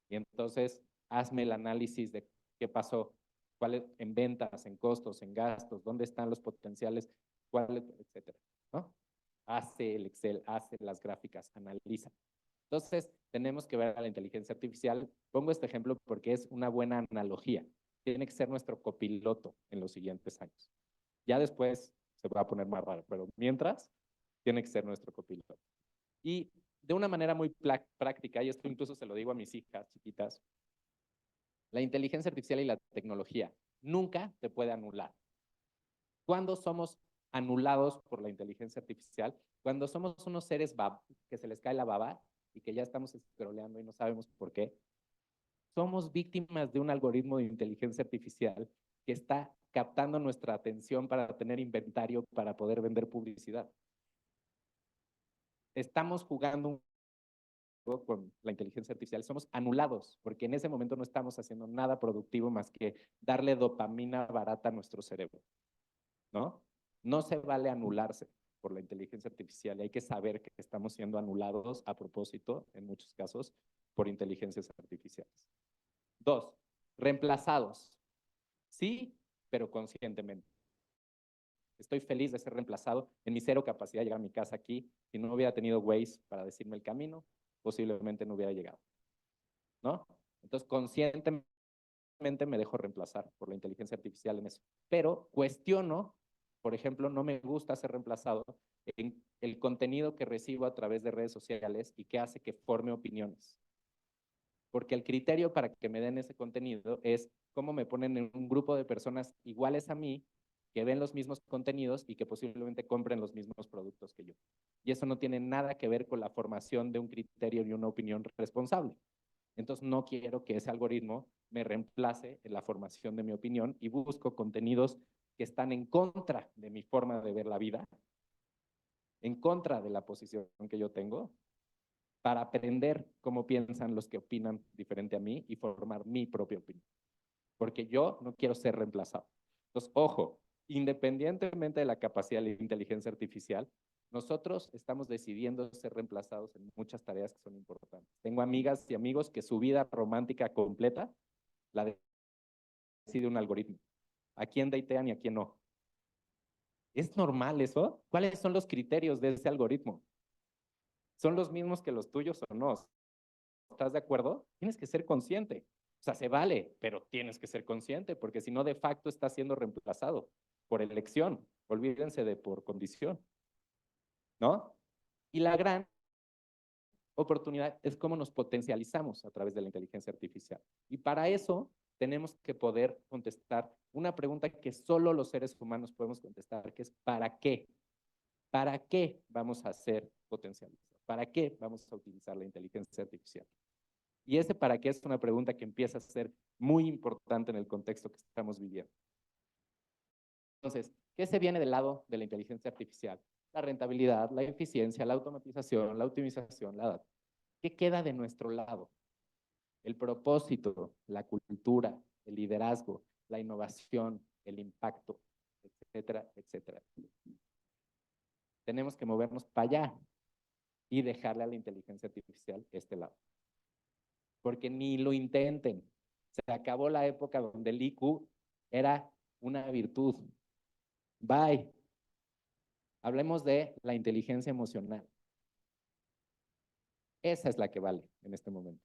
y entonces hazme el análisis de qué pasó, cuáles en ventas, en costos, en gastos, dónde están los potenciales, cuáles, etcétera, ¿no? Hace el Excel, hace las gráficas, analiza. Entonces, tenemos que ver a la inteligencia artificial. Pongo este ejemplo porque es una buena analogía. Tiene que ser nuestro copiloto en los siguientes años. Ya después se va a poner más raro, pero mientras, tiene que ser nuestro copiloto. Y de una manera muy práctica, y esto incluso se lo digo a mis hijas chiquitas, la inteligencia artificial y la tecnología nunca te puede anular. ¿Cuándo somos anulados por la inteligencia artificial? Cuando somos unos seres que se les cae la baba y que ya estamos scrolleando y no sabemos por qué. Somos víctimas de un algoritmo de inteligencia artificial que está captando nuestra atención para tener inventario para poder vender publicidad. Estamos jugando un juego con la inteligencia artificial, somos anulados porque en ese momento no estamos haciendo nada productivo más que darle dopamina barata a nuestro cerebro, ¿no? No se vale anularse por la inteligencia artificial y hay que saber que estamos siendo anulados a propósito, en muchos casos, por inteligencias artificiales. 2, reemplazados. Sí, pero conscientemente. Estoy feliz de ser reemplazado en mi cero capacidad de llegar a mi casa aquí. Si no hubiera tenido Waze para decirme el camino, posiblemente no hubiera llegado, ¿no? Entonces, conscientemente me dejo reemplazar por la inteligencia artificial en eso. Pero cuestiono, por ejemplo, no me gusta ser reemplazado en el contenido que recibo a través de redes sociales y que hace que forme opiniones. Porque el criterio para que me den ese contenido es cómo me ponen en un grupo de personas iguales a mí, que ven los mismos contenidos y que posiblemente compren los mismos productos que yo. Y eso no tiene nada que ver con la formación de un criterio y una opinión responsable. Entonces no quiero que ese algoritmo me reemplace en la formación de mi opinión y busco contenidos que están en contra de mi forma de ver la vida, en contra de la posición que yo tengo, para aprender cómo piensan los que opinan diferente a mí y formar mi propia opinión. Porque yo no quiero ser reemplazado. Entonces, ojo, independientemente de la capacidad de la inteligencia artificial, nosotros estamos decidiendo ser reemplazados en muchas tareas que son importantes. Tengo amigas y amigos que su vida romántica completa la decide un algoritmo. ¿A quién datean y a quién no? ¿Es normal eso? ¿Cuáles son los criterios de ese algoritmo? ¿Son los mismos que los tuyos o no? ¿Estás de acuerdo? Tienes que ser consciente. sea, se vale, pero tienes que ser consciente, porque si no, de facto está siendo reemplazado por elección. Olvídense de por condición, ¿no? Y la gran oportunidad es cómo nos potencializamos a través de la inteligencia artificial. Y para eso tenemos que poder contestar una pregunta que solo los seres humanos podemos contestar, que es ¿para qué? ¿Para qué vamos a ser potencializados? ¿Para qué vamos a utilizar la inteligencia artificial? Y ese para qué es una pregunta que empieza a ser muy importante en el contexto que estamos viviendo. Entonces, ¿qué se viene del lado de la inteligencia artificial? La rentabilidad, la eficiencia, la automatización, la optimización, la data. ¿Qué queda de nuestro lado? El propósito, la cultura, el liderazgo, la innovación, el impacto, etcétera, etcétera. Tenemos que movernos para allá y dejarle a la inteligencia artificial este lado. Porque ni lo intenten. Se acabó la época donde el IQ era una virtud. Bye. Hablemos de la inteligencia emocional. Esa es la que vale en este momento.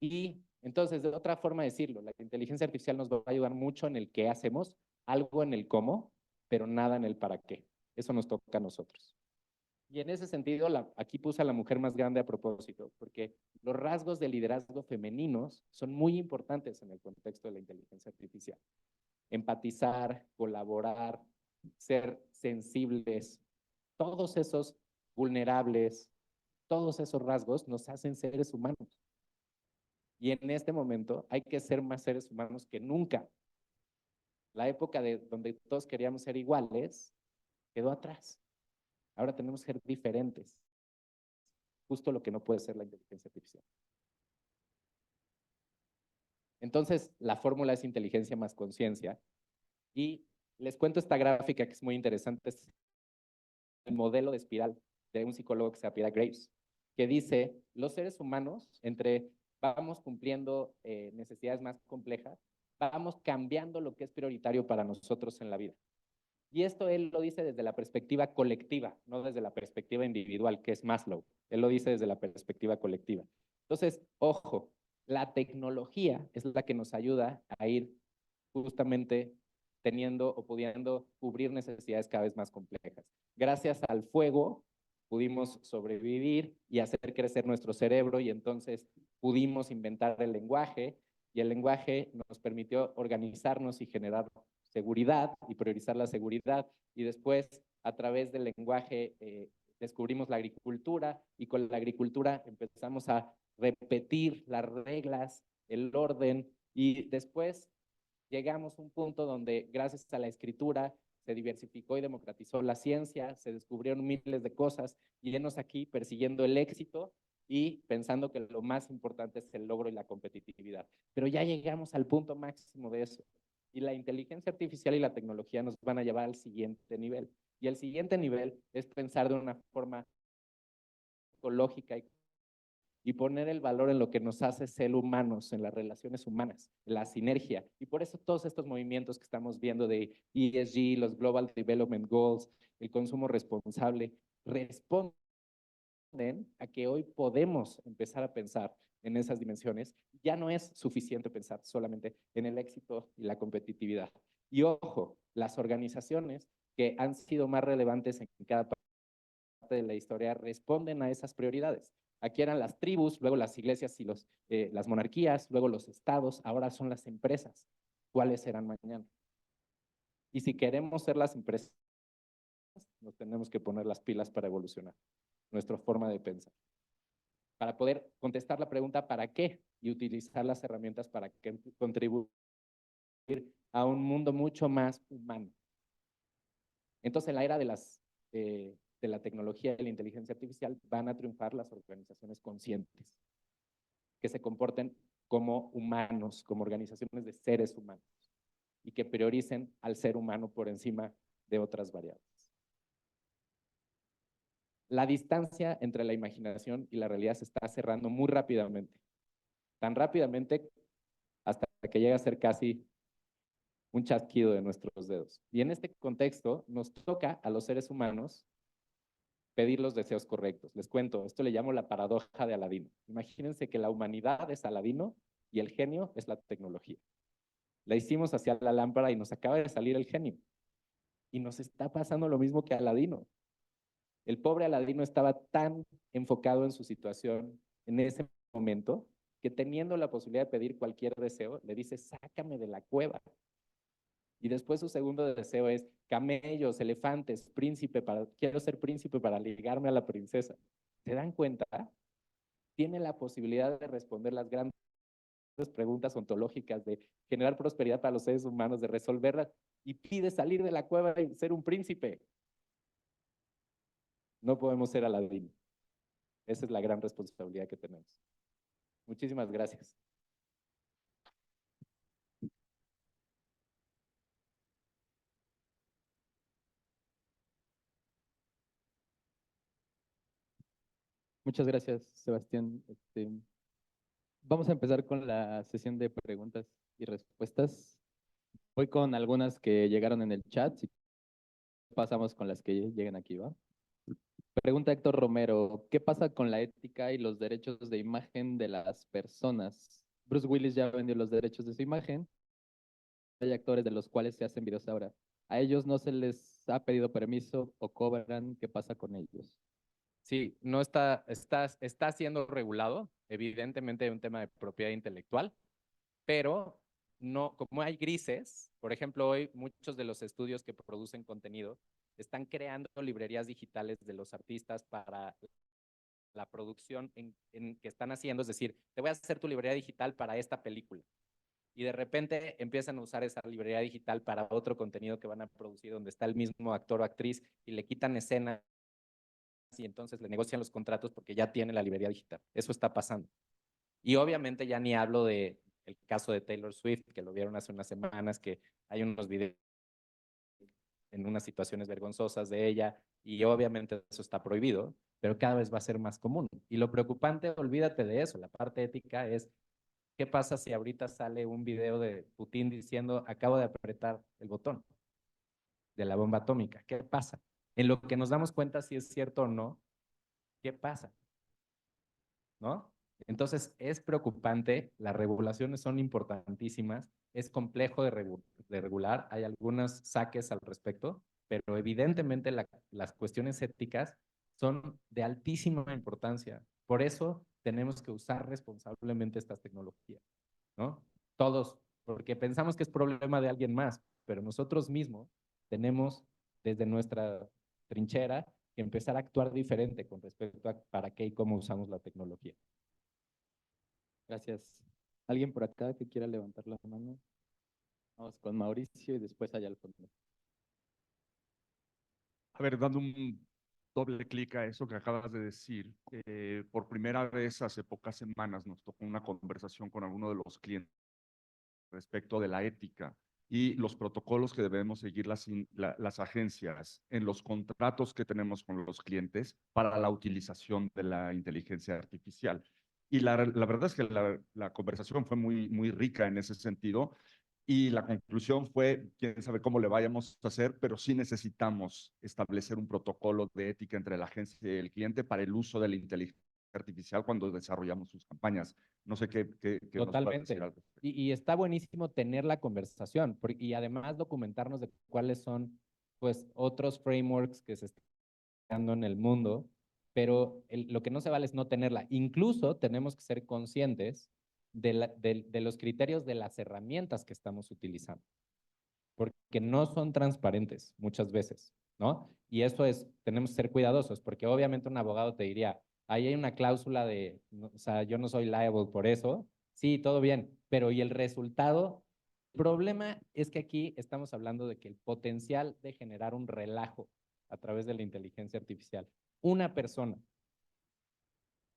Y entonces, de otra forma de decirlo, la inteligencia artificial nos va a ayudar mucho en el qué hacemos, algo en el cómo, pero nada en el para qué. Eso nos toca a nosotros. Y en ese sentido, aquí puse a la mujer más grande a propósito, porque los rasgos de liderazgo femeninos son muy importantes en el contexto de la inteligencia artificial. Empatizar, colaborar, ser sensibles, todos esos vulnerables, todos esos rasgos nos hacen seres humanos. Y en este momento hay que ser más seres humanos que nunca. La época donde todos queríamos ser iguales quedó atrás. Ahora tenemos que ser diferentes. Justo lo que no puede ser la inteligencia artificial. Entonces, la fórmula es inteligencia más conciencia. Y les cuento esta gráfica que es muy interesante. Es el modelo de espiral de un psicólogo que se llama Graves, que dice, los seres humanos, vamos cumpliendo necesidades más complejas, vamos cambiando lo que es prioritario para nosotros en la vida. Y esto él lo dice desde la perspectiva colectiva, no desde la perspectiva individual, que es Maslow. Él lo dice desde la perspectiva colectiva. Entonces, ojo, la tecnología es la que nos ayuda a ir justamente teniendo o pudiendo cubrir necesidades cada vez más complejas. Gracias al fuego pudimos sobrevivir y hacer crecer nuestro cerebro, y entonces pudimos inventar el lenguaje, y el lenguaje nos permitió organizarnos y generar seguridad y priorizar la seguridad, y después a través del lenguaje descubrimos la agricultura, y con la agricultura empezamos a repetir las reglas, el orden, y después llegamos a un punto donde gracias a la escritura se diversificó y democratizó la ciencia, se descubrieron miles de cosas, y llenos aquí persiguiendo el éxito y pensando que lo más importante es el logro y la competitividad. Pero ya llegamos al punto máximo de eso. Y la inteligencia artificial y la tecnología nos van a llevar al siguiente nivel. Y el siguiente nivel es pensar de una forma ecológica y poner el valor en lo que nos hace ser humanos, en las relaciones humanas, en la sinergia. Y por eso todos estos movimientos que estamos viendo de ESG, los Global Development Goals, el consumo responsable, responden a que hoy podemos empezar a pensar en esas dimensiones. Ya no es suficiente pensar solamente en el éxito y la competitividad. Y ojo, las organizaciones que han sido más relevantes en cada parte de la historia responden a esas prioridades. Aquí eran las tribus, luego las iglesias y las monarquías, luego los estados, ahora son las empresas. ¿Cuáles serán mañana? Y si queremos ser las empresas, nos tenemos que poner las pilas para evolucionar nuestra forma de pensar, para poder contestar la pregunta ¿para qué? Y utilizar las herramientas para contribuir a un mundo mucho más humano. Entonces, en la era de la tecnología y la inteligencia artificial van a triunfar las organizaciones conscientes, que se comporten como humanos, como organizaciones de seres humanos, y que prioricen al ser humano por encima de otras variables. La distancia entre la imaginación y la realidad se está cerrando muy rápidamente, tan rápidamente hasta que llega a ser casi un chasquido de nuestros dedos. Y en este contexto nos toca a los seres humanos pedir los deseos correctos. Les cuento, esto le llamo la paradoja de Aladino. Imagínense que la humanidad es Aladino y el genio es la tecnología. La hicimos hacia la lámpara y nos acaba de salir el genio. Y nos está pasando lo mismo que a Aladino. El pobre Aladino estaba tan enfocado en su situación en ese momento que teniendo la posibilidad de pedir cualquier deseo, le dice, sácame de la cueva. Y después su segundo deseo es camellos, elefantes, quiero ser príncipe para ligarme a la princesa. ¿Se dan cuenta? Tiene la posibilidad de responder las grandes preguntas ontológicas, de generar prosperidad para los seres humanos, de resolverlas, y pide salir de la cueva y ser un príncipe. No podemos ser Aladino. Esa es la gran responsabilidad que tenemos. Muchísimas gracias. Muchas gracias, Sebastián. Vamos a empezar con la sesión de preguntas y respuestas. Voy con algunas que llegaron en el chat. Si pasamos con las que lleguen aquí, ¿va? Pregunta Héctor Romero, ¿qué pasa con la ética y los derechos de imagen de las personas? Bruce Willis ya vendió los derechos de su imagen. Hay actores de los cuales se hacen videos ahora. ¿A ellos no se les ha pedido permiso o cobran? ¿Qué pasa con ellos? Sí, no está siendo regulado, evidentemente un tema de propiedad intelectual, pero no, como hay grises, por ejemplo, hoy muchos de los estudios que producen contenido están creando librerías digitales de los artistas para la producción que están haciendo, es decir, te voy a hacer tu librería digital para esta película. Y de repente empiezan a usar esa librería digital para otro contenido que van a producir donde está el mismo actor o actriz y le quitan escenas y entonces le negocian los contratos porque ya tiene la librería digital. Eso está pasando. Y obviamente ya ni hablo del caso de Taylor Swift, que lo vieron hace unas semanas, que hay unos videos en unas situaciones vergonzosas de ella, y obviamente eso está prohibido, pero cada vez va a ser más común. Y lo preocupante, olvídate de eso, la parte ética es, ¿qué pasa si ahorita sale un video de Putin diciendo, acabo de apretar el botón de la bomba atómica? ¿Qué pasa? En lo que nos damos cuenta si es cierto o no, ¿qué pasa? ¿No? Entonces, es preocupante, las regulaciones son importantísimas, es complejo de regular, hay algunos saques al respecto, pero evidentemente las cuestiones éticas son de altísima importancia. Por eso tenemos que usar responsablemente estas tecnologías, ¿no? Todos, porque pensamos que es problema de alguien más, pero nosotros mismos tenemos desde nuestra trinchera que empezar a actuar diferente con respecto a para qué y cómo usamos la tecnología. Gracias. ¿Alguien por acá que quiera levantar la mano? Vamos con Mauricio y después allá al fondo. A ver, dando un doble clic a eso que acabas de decir, por primera vez hace pocas semanas nos tocó una conversación con alguno de los clientes respecto de la ética y los protocolos que debemos seguir las agencias en los contratos que tenemos con los clientes para la utilización de la inteligencia artificial. Y la verdad es que la conversación fue muy rica en ese sentido. Y la conclusión fue, quién sabe cómo le vayamos a hacer, pero sí necesitamos establecer un protocolo de ética entre la agencia y el cliente para el uso de la inteligencia artificial cuando desarrollamos sus campañas. No sé qué nos puedas Totalmente. decir al respecto. Y está buenísimo tener la conversación y además documentarnos de cuáles son pues otros frameworks que se están dando en el mundo, pero lo que no se vale es no tenerla. Incluso tenemos que ser conscientes de los criterios de las herramientas que estamos utilizando, porque no son transparentes muchas veces, ¿no? Y eso tenemos que ser cuidadosos, porque obviamente un abogado te diría, ahí hay una cláusula de, o sea, yo no soy liable por eso. Sí, todo bien, pero ¿y el resultado? El problema es que aquí estamos hablando de que el potencial de generar un relajo a través de la inteligencia artificial, una persona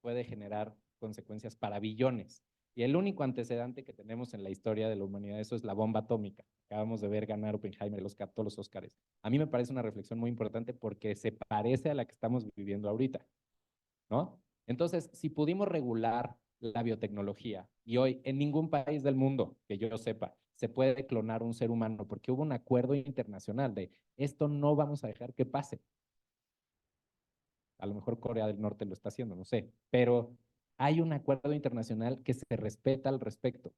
puede generar consecuencias para billones. Y el único antecedente que tenemos en la historia de la humanidad, eso es la bomba atómica. Acabamos de ver ganar Oppenheimer todos los Óscares. A mí me parece una reflexión muy importante porque se parece a la que estamos viviendo ahorita, ¿no? Entonces, si pudimos regular la biotecnología y hoy en ningún país del mundo, que yo sepa, se puede clonar un ser humano porque hubo un acuerdo internacional de esto no vamos a dejar que pase. A lo mejor Corea del Norte lo está haciendo, no sé, pero hay un acuerdo internacional que se respeta al respecto.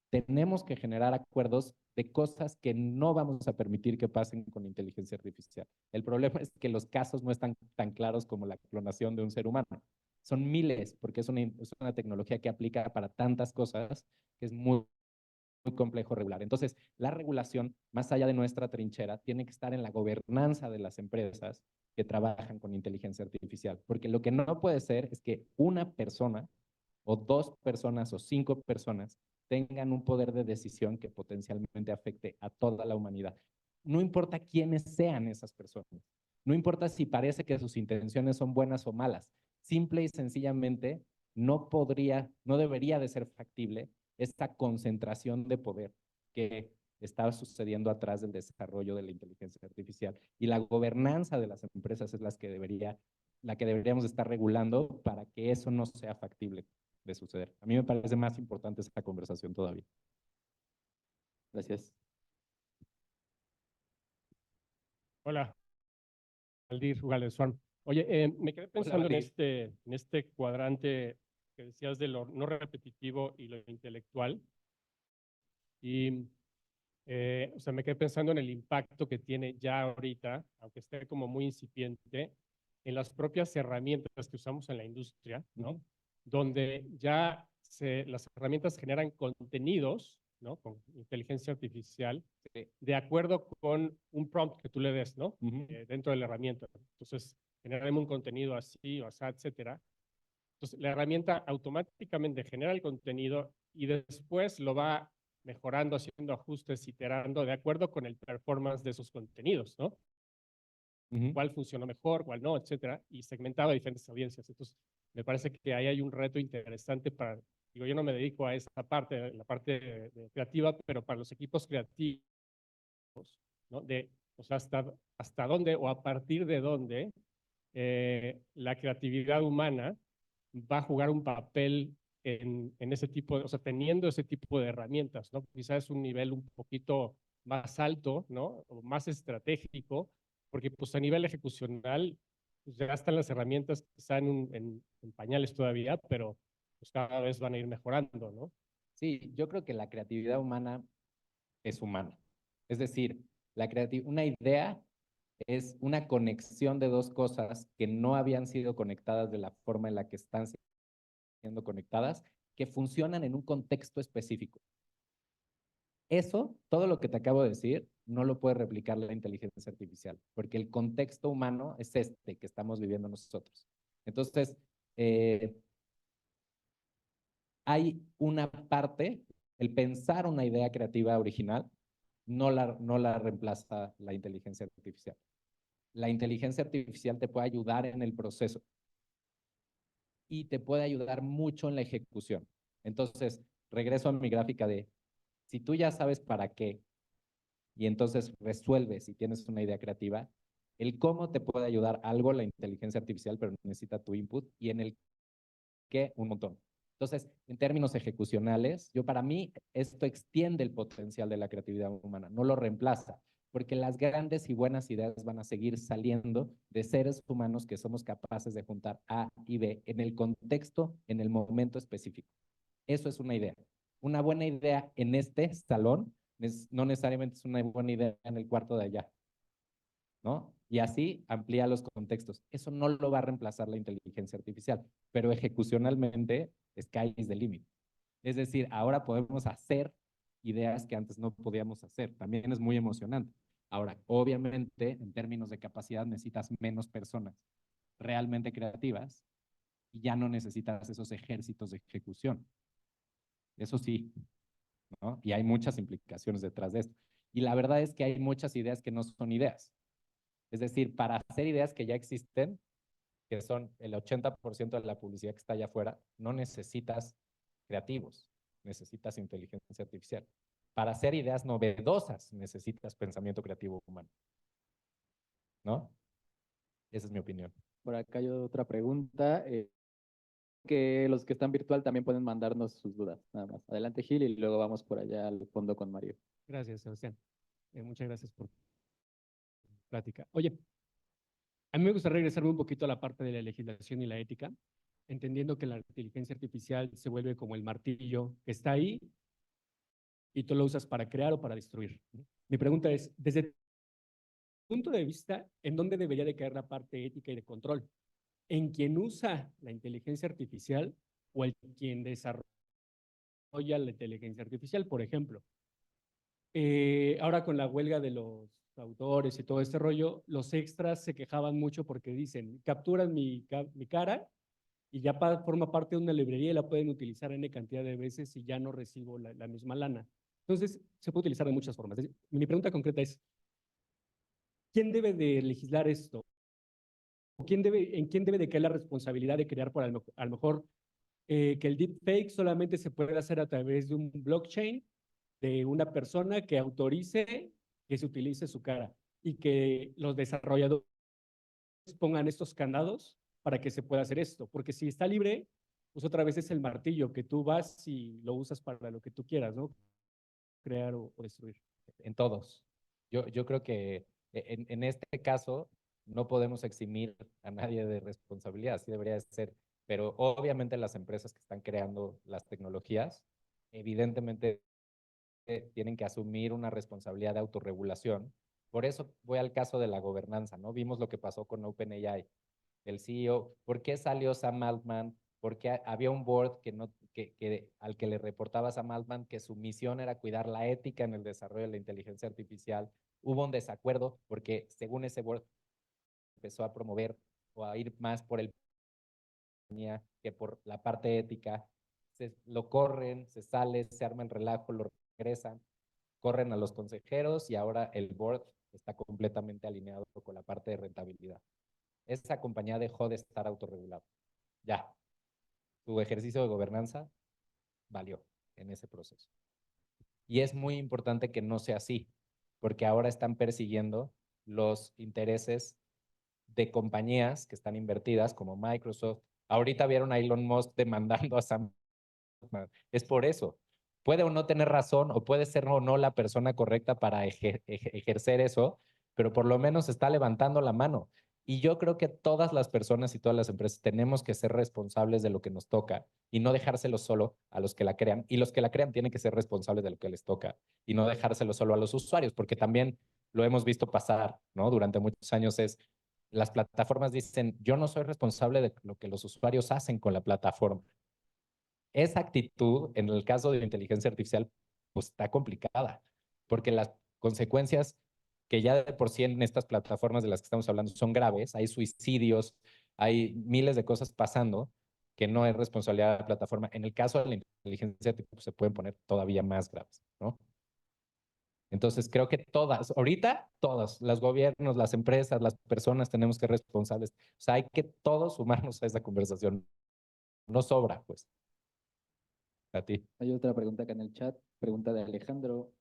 Tenemos que generar acuerdos de cosas que no vamos a permitir que pasen con inteligencia artificial. El problema es que los casos no están tan claros como la clonación de un ser humano. Son miles, porque es una tecnología que aplica para tantas cosas que es muy complejo regular. Entonces, la regulación, más allá de nuestra trinchera, tiene que estar en la gobernanza de las empresas que trabajan con inteligencia artificial, porque lo que no puede ser es que una persona o 2 personas o 5 personas tengan un poder de decisión que potencialmente afecte a toda la humanidad. No importa quiénes sean esas personas, no importa si parece que sus intenciones son buenas o malas, simple y sencillamente no debería de ser factible esta concentración de poder que está sucediendo atrás del desarrollo de la inteligencia artificial. Y la gobernanza de las empresas es la que deberíamos estar regulando para que eso no sea factible de suceder. A mí me parece más importante esta conversación todavía. Gracias. Hola, Aldir Galeswan. Oye, me quedé pensando en este cuadrante que decías de lo no repetitivo y lo intelectual. Y, o sea, me quedé pensando en el impacto que tiene ya ahorita, aunque esté como muy incipiente, en las propias herramientas que usamos en la industria, ¿no? Donde ya las herramientas generan contenidos, ¿no? Con inteligencia artificial, de acuerdo con un prompt que tú le des, ¿no? Dentro de la herramienta. Entonces, generaremos un contenido así o así, etcétera. Entonces, la herramienta automáticamente genera el contenido y después lo va mejorando, haciendo ajustes, iterando, de acuerdo con el performance de esos contenidos, ¿no? Cuál funcionó mejor, cuál no, etcétera, y segmentado a diferentes audiencias. Entonces, me parece que ahí hay un reto interesante para, digo, yo no me dedico a esa parte, la parte creativa, pero para los equipos creativos, ¿no? O sea, hasta dónde o a partir de dónde la creatividad humana va a jugar un papel en ese tipo, o sea, teniendo ese tipo de herramientas, ¿no? Quizás es un nivel un poquito más alto, ¿no? O más estratégico, porque pues a nivel ejecucional pues, ya están las herramientas quizá en pañales todavía, pero pues cada vez van a ir mejorando, ¿no? Sí, yo creo que la creatividad humana es humana. Es decir, una idea es una conexión de dos cosas que no habían sido conectadas de la forma en la que están siendo conectadas, que funcionan en un contexto específico. Eso, todo lo que te acabo de decir, no lo puede replicar la inteligencia artificial, porque el contexto humano es este que estamos viviendo nosotros. Entonces, hay una parte, el pensar una idea creativa original, no la reemplaza la inteligencia artificial. La inteligencia artificial te puede ayudar en el proceso y te puede ayudar mucho en la ejecución. Entonces, regreso a mi gráfica de, si tú ya sabes para qué y entonces resuelves y tienes una idea creativa, el cómo te puede ayudar algo la inteligencia artificial, pero necesita tu input, y en el qué un montón. Entonces, en términos ejecucionales, para mí, esto extiende el potencial de la creatividad humana, no lo reemplaza, porque las grandes y buenas ideas van a seguir saliendo de seres humanos que somos capaces de juntar A y B en el contexto, en el momento específico. Eso es una idea. Una buena idea en este salón no necesariamente es una buena idea en el cuarto de allá, ¿no? Y así amplía los contextos. Eso no lo va a reemplazar la inteligencia artificial, pero ejecucionalmente, sky is the limit. Es decir, ahora podemos hacer ideas que antes no podíamos hacer. También es muy emocionante. Ahora, obviamente, en términos de capacidad, necesitas menos personas realmente creativas y ya no necesitas esos ejércitos de ejecución. Eso sí, ¿no? Y hay muchas implicaciones detrás de esto. Y la verdad es que hay muchas ideas que no son ideas. Es decir, para hacer ideas que ya existen, que son el 80% de la publicidad que está allá afuera, no necesitas creativos, necesitas inteligencia artificial. Para hacer ideas novedosas necesitas pensamiento creativo humano, ¿no? Esa es mi opinión. Por acá hay otra pregunta. Que los que están virtual también pueden mandarnos sus dudas, nada más. Adelante, Gil, y luego vamos por allá al fondo con Mario. Gracias, Sebastián. Muchas gracias por la plática. Oye, A mí me gustaría regresarme un poquito a la parte de la legislación y la ética, entendiendo que la inteligencia artificial se vuelve como el martillo que está ahí y tú lo usas para crear o para destruir. Mi pregunta es, desde tu punto de vista, ¿en dónde debería de caer la parte ética y de control? ¿En quien usa la inteligencia artificial o el quien desarrolla la inteligencia artificial? Por ejemplo, ahora con la huelga de los autores y todo este rollo, los extras se quejaban mucho porque dicen, capturan mi cara y ya forma parte de una librería y la pueden utilizar N cantidad de veces y ya no recibo la misma lana. Entonces, se puede utilizar de muchas formas. Mi pregunta concreta es, ¿quién debe de legislar esto? ¿En quién debe de caer la responsabilidad de crear a lo mejor que el deepfake solamente se puede hacer a través de un blockchain de una persona que autorice que se utilice su cara y que los desarrolladores pongan estos candados para que se pueda hacer esto? Porque si está libre, pues otra vez es el martillo que tú vas y lo usas para lo que tú quieras, ¿no? Crear o destruir. En todos. Yo creo que en este caso no podemos eximir a nadie de responsabilidad, así debería ser, pero obviamente las empresas que están creando las tecnologías, evidentemente tienen que asumir una responsabilidad de autorregulación. Por eso voy al caso de la gobernanza, ¿no? Vimos lo que pasó con OpenAI. El CEO, ¿por qué salió Sam Altman? Porque había un board al que le reportaba a Sam Altman que su misión era cuidar la ética en el desarrollo de la inteligencia artificial. Hubo un desacuerdo porque según ese board empezó a promover o a ir más por el que por la parte ética. Lo corren, se sale, se arma el relajo, lo regresan, corren a los consejeros y ahora el board está completamente alineado con la parte de rentabilidad. Esa compañía dejó de estar autorregulada. Ya, su ejercicio de gobernanza valió en ese proceso. Y es muy importante que no sea así, porque ahora están persiguiendo los intereses de compañías que están invertidas, como Microsoft. Ahorita vieron a Elon Musk demandando a Sam. Es por eso. Puede o no tener razón, o puede ser o no la persona correcta para ejercer eso, pero por lo menos está levantando la mano. Y yo creo que todas las personas y todas las empresas tenemos que ser responsables de lo que nos toca y no dejárselo solo a los que la crean. Y los que la crean tienen que ser responsables de lo que les toca y no dejárselo solo a los usuarios, porque también lo hemos visto pasar, ¿no? Durante muchos años las plataformas dicen, yo no soy responsable de lo que los usuarios hacen con la plataforma. Esa actitud, en el caso de la inteligencia artificial, pues está complicada, porque las consecuencias que ya de por sí en estas plataformas de las que estamos hablando son graves, hay suicidios, hay miles de cosas pasando que no es responsabilidad de la plataforma. En el caso de la inteligencia artificial pues, se pueden poner todavía más graves, ¿no? Entonces creo que todas, ahorita todos, los gobiernos, las empresas, las personas tenemos que ser responsables. O sea, hay que todos sumarnos a esa conversación. No sobra, pues. A ti. Hay otra pregunta acá en el chat, pregunta de Alejandro.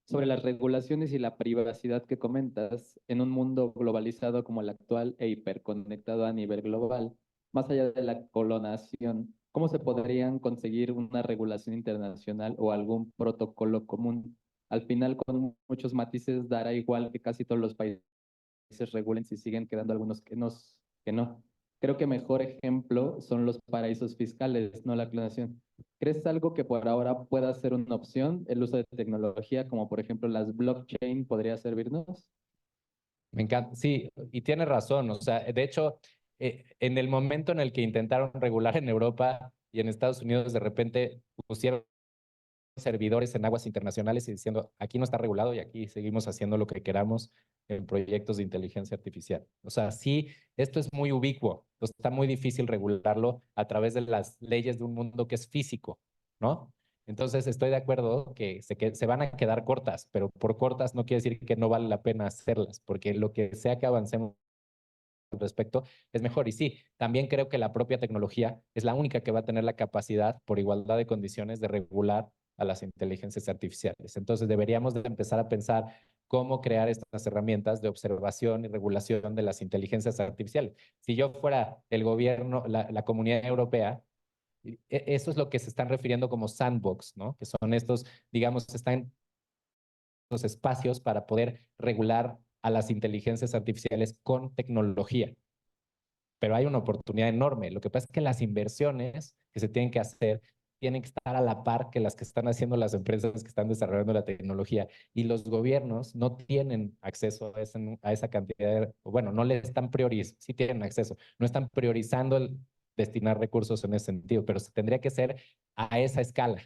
Sobre las regulaciones y la privacidad que comentas, en un mundo globalizado como el actual e hiperconectado a nivel global, más allá de la colonación, ¿cómo se podrían conseguir una regulación internacional o algún protocolo común? Al final, con muchos matices, dará igual que casi todos los países regulen si siguen quedando algunos que no. Creo que mejor ejemplo son los paraísos fiscales, no la clonación. ¿Crees algo que por ahora pueda ser una opción? El uso de tecnología, como por ejemplo las blockchain, podría servirnos. Me encanta, sí, y tiene razón. O sea, de hecho, en el momento en el que intentaron regular en Europa y en Estados Unidos, de repente pusieron servidores en aguas internacionales y diciendo, aquí no está regulado y aquí seguimos haciendo lo que queramos en proyectos de inteligencia artificial. O sea, sí, esto es muy ubicuo, está muy difícil regularlo a través de las leyes de un mundo que es físico, ¿no? Entonces, estoy de acuerdo que se van a quedar cortas, pero por cortas no quiere decir que no vale la pena hacerlas, porque lo que sea que avancemos al respecto es mejor. Y sí, también creo que la propia tecnología es la única que va a tener la capacidad, por igualdad de condiciones, de regular a las inteligencias artificiales. Entonces deberíamos de empezar a pensar cómo crear estas herramientas de observación y regulación de las inteligencias artificiales. Si yo fuera el gobierno, la Comunidad Europea, eso es lo que se están refiriendo como sandbox, ¿no? Que son estos, digamos, están los espacios para poder regular a las inteligencias artificiales con tecnología. Pero hay una oportunidad enorme. Lo que pasa es que las inversiones que se tienen que hacer tienen que estar a la par que las que están haciendo las empresas que están desarrollando la tecnología. Y los gobiernos no tienen acceso a esa cantidad, bueno, no le están priorizando, sí tienen acceso, no están priorizando el destinar recursos en ese sentido, pero se tendría que ser a esa escala,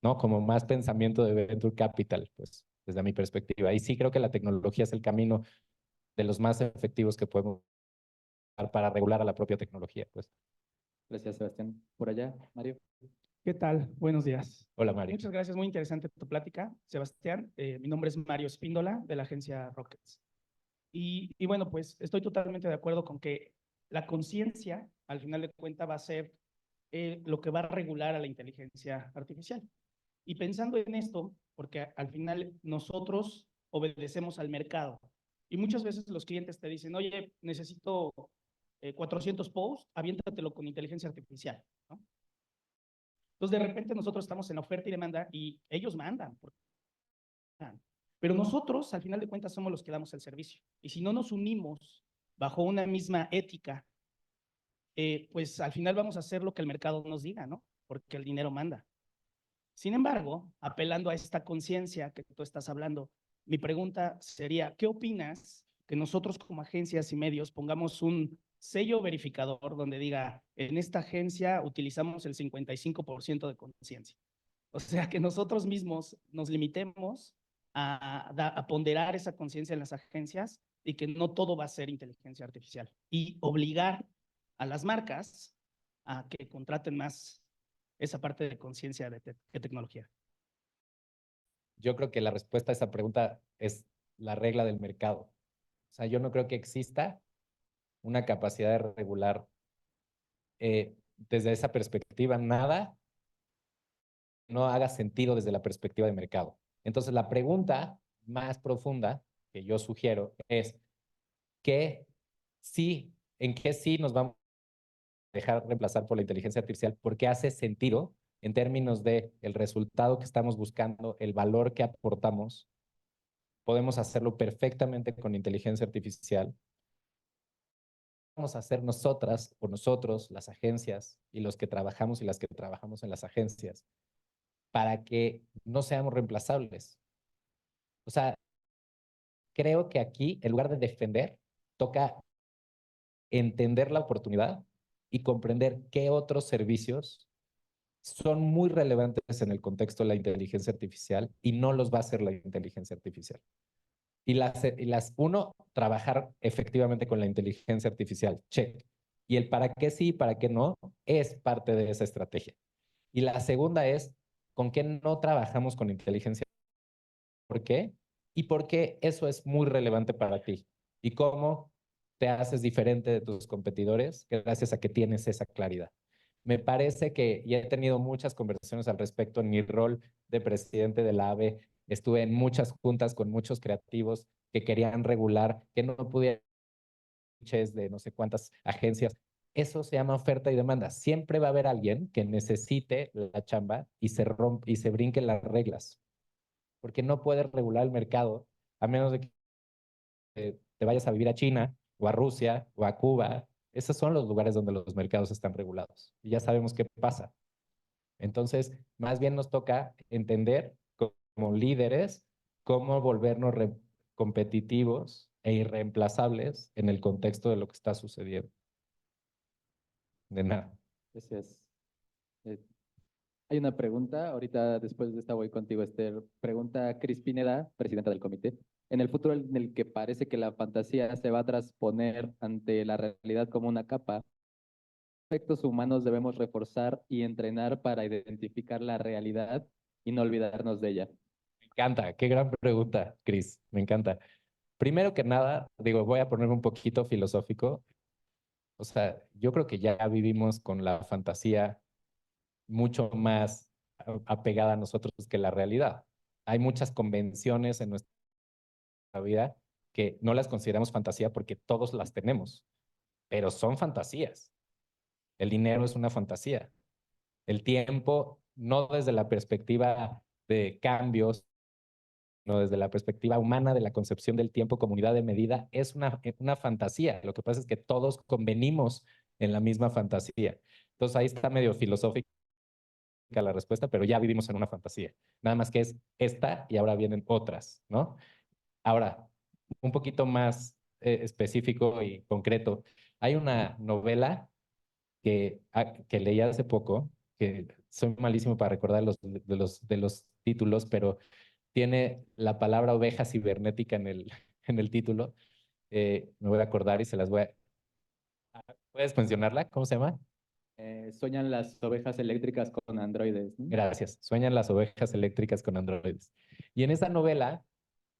¿no? Como más pensamiento de venture capital, pues, desde mi perspectiva. Y sí creo que la tecnología es el camino de los más efectivos que podemos dar para regular a la propia tecnología, pues. Gracias, Sebastián. Por allá, Mario. ¿Qué tal? Buenos días. Hola, Mario. Muchas gracias, muy interesante tu plática, Sebastián. Mi nombre es Mario Espíndola, de la agencia Rockets. Y bueno, pues estoy totalmente de acuerdo con que la conciencia, al final de cuentas, va a ser lo que va a regular a la inteligencia artificial. Y pensando en esto, porque al final nosotros obedecemos al mercado. Y muchas veces los clientes te dicen, oye, necesito 400 posts, aviéntatelo con inteligencia artificial, ¿no? Entonces, de repente nosotros estamos en oferta y demanda y ellos mandan. Pero nosotros, al final de cuentas, somos los que damos el servicio. Y si no nos unimos bajo una misma ética, pues al final vamos a hacer lo que el mercado nos diga, ¿no? Porque el dinero manda. Sin embargo, apelando a esta conciencia que tú estás hablando, mi pregunta sería, ¿qué opinas que nosotros como agencias y medios pongamos un sello verificador donde diga, en esta agencia utilizamos el 55% de conciencia? O sea, que nosotros mismos nos limitemos a ponderar esa conciencia en las agencias y que no todo va a ser inteligencia artificial. Y obligar a las marcas a que contraten más esa parte de conciencia de tecnología. Yo creo que la respuesta a esa pregunta es la regla del mercado. O sea, yo no creo que exista una capacidad de regular desde esa perspectiva nada no haga sentido desde la perspectiva de mercado. Entonces, la pregunta más profunda que yo sugiero es ¿en qué sí nos vamos a dejar reemplazar por la inteligencia artificial? Porque hace sentido en términos de el resultado que estamos buscando, el valor que aportamos. Podemos hacerlo perfectamente con inteligencia artificial. Vamos a hacer nosotras o nosotros, las agencias y los que trabajamos y las que trabajamos en las agencias, para que no seamos reemplazables. O sea, creo que aquí, en lugar de defender, toca entender la oportunidad y comprender qué otros servicios son muy relevantes en el contexto de la inteligencia artificial y no los va a hacer la inteligencia artificial. Uno, trabajar efectivamente con la inteligencia artificial, check. Y el para qué sí y para qué no es parte de esa estrategia. Y la segunda es, ¿con qué no trabajamos con inteligencia? ¿Por qué? Y por qué eso es muy relevante para ti. Y cómo te haces diferente de tus competidores gracias a que tienes esa claridad. Me parece que, y he tenido muchas conversaciones al respecto en mi rol de presidente de la AVE, estuve en muchas juntas con muchos creativos que querían regular, que no pudieran de no sé cuántas agencias. Eso se llama oferta y demanda. Siempre va a haber alguien que necesite la chamba y se brinque las reglas, porque no puedes regular el mercado a menos de que te vayas a vivir a China o a Rusia o a Cuba. Esos son los lugares donde los mercados están regulados y ya sabemos qué pasa. Entonces, más bien nos toca entender como líderes cómo volvernos competitivos e irreemplazables en el contexto de lo que está sucediendo. De nada. Gracias. Hay una pregunta, ahorita después de esta voy contigo, Esther. Pregunta Cris Pineda, presidenta del comité. En el futuro en el que parece que la fantasía se va a transponer ante la realidad como una capa, ¿qué aspectos humanos debemos reforzar y entrenar para identificar la realidad y no olvidarnos de ella? Me encanta, qué gran pregunta, Cris, me encanta. Primero que nada, voy a ponerme un poquito filosófico. O sea, yo creo que ya vivimos con la fantasía mucho más apegada a nosotros que la realidad. Hay muchas convenciones en nuestra vida que no las consideramos fantasía porque todos las tenemos, pero son fantasías. El dinero es una fantasía. El tiempo, no desde la perspectiva de cambios, desde la perspectiva humana de la concepción del tiempo como unidad de medida, es una fantasía. Lo que pasa es que todos convenimos en la misma fantasía. Entonces ahí está medio filosófica la respuesta, pero ya vivimos en una fantasía. Nada más que es esta y ahora vienen otras, ¿no? Ahora, un poquito más específico y concreto. Hay una novela que leí hace poco, que soy malísimo para recordar de los títulos, pero tiene la palabra oveja cibernética en el título. Me voy a acordar y se las voy a... ¿Puedes mencionarla? ¿Cómo se llama? Sueñan las ovejas eléctricas con androides, ¿no? Gracias. Sueñan las ovejas eléctricas con androides. Y en esa novela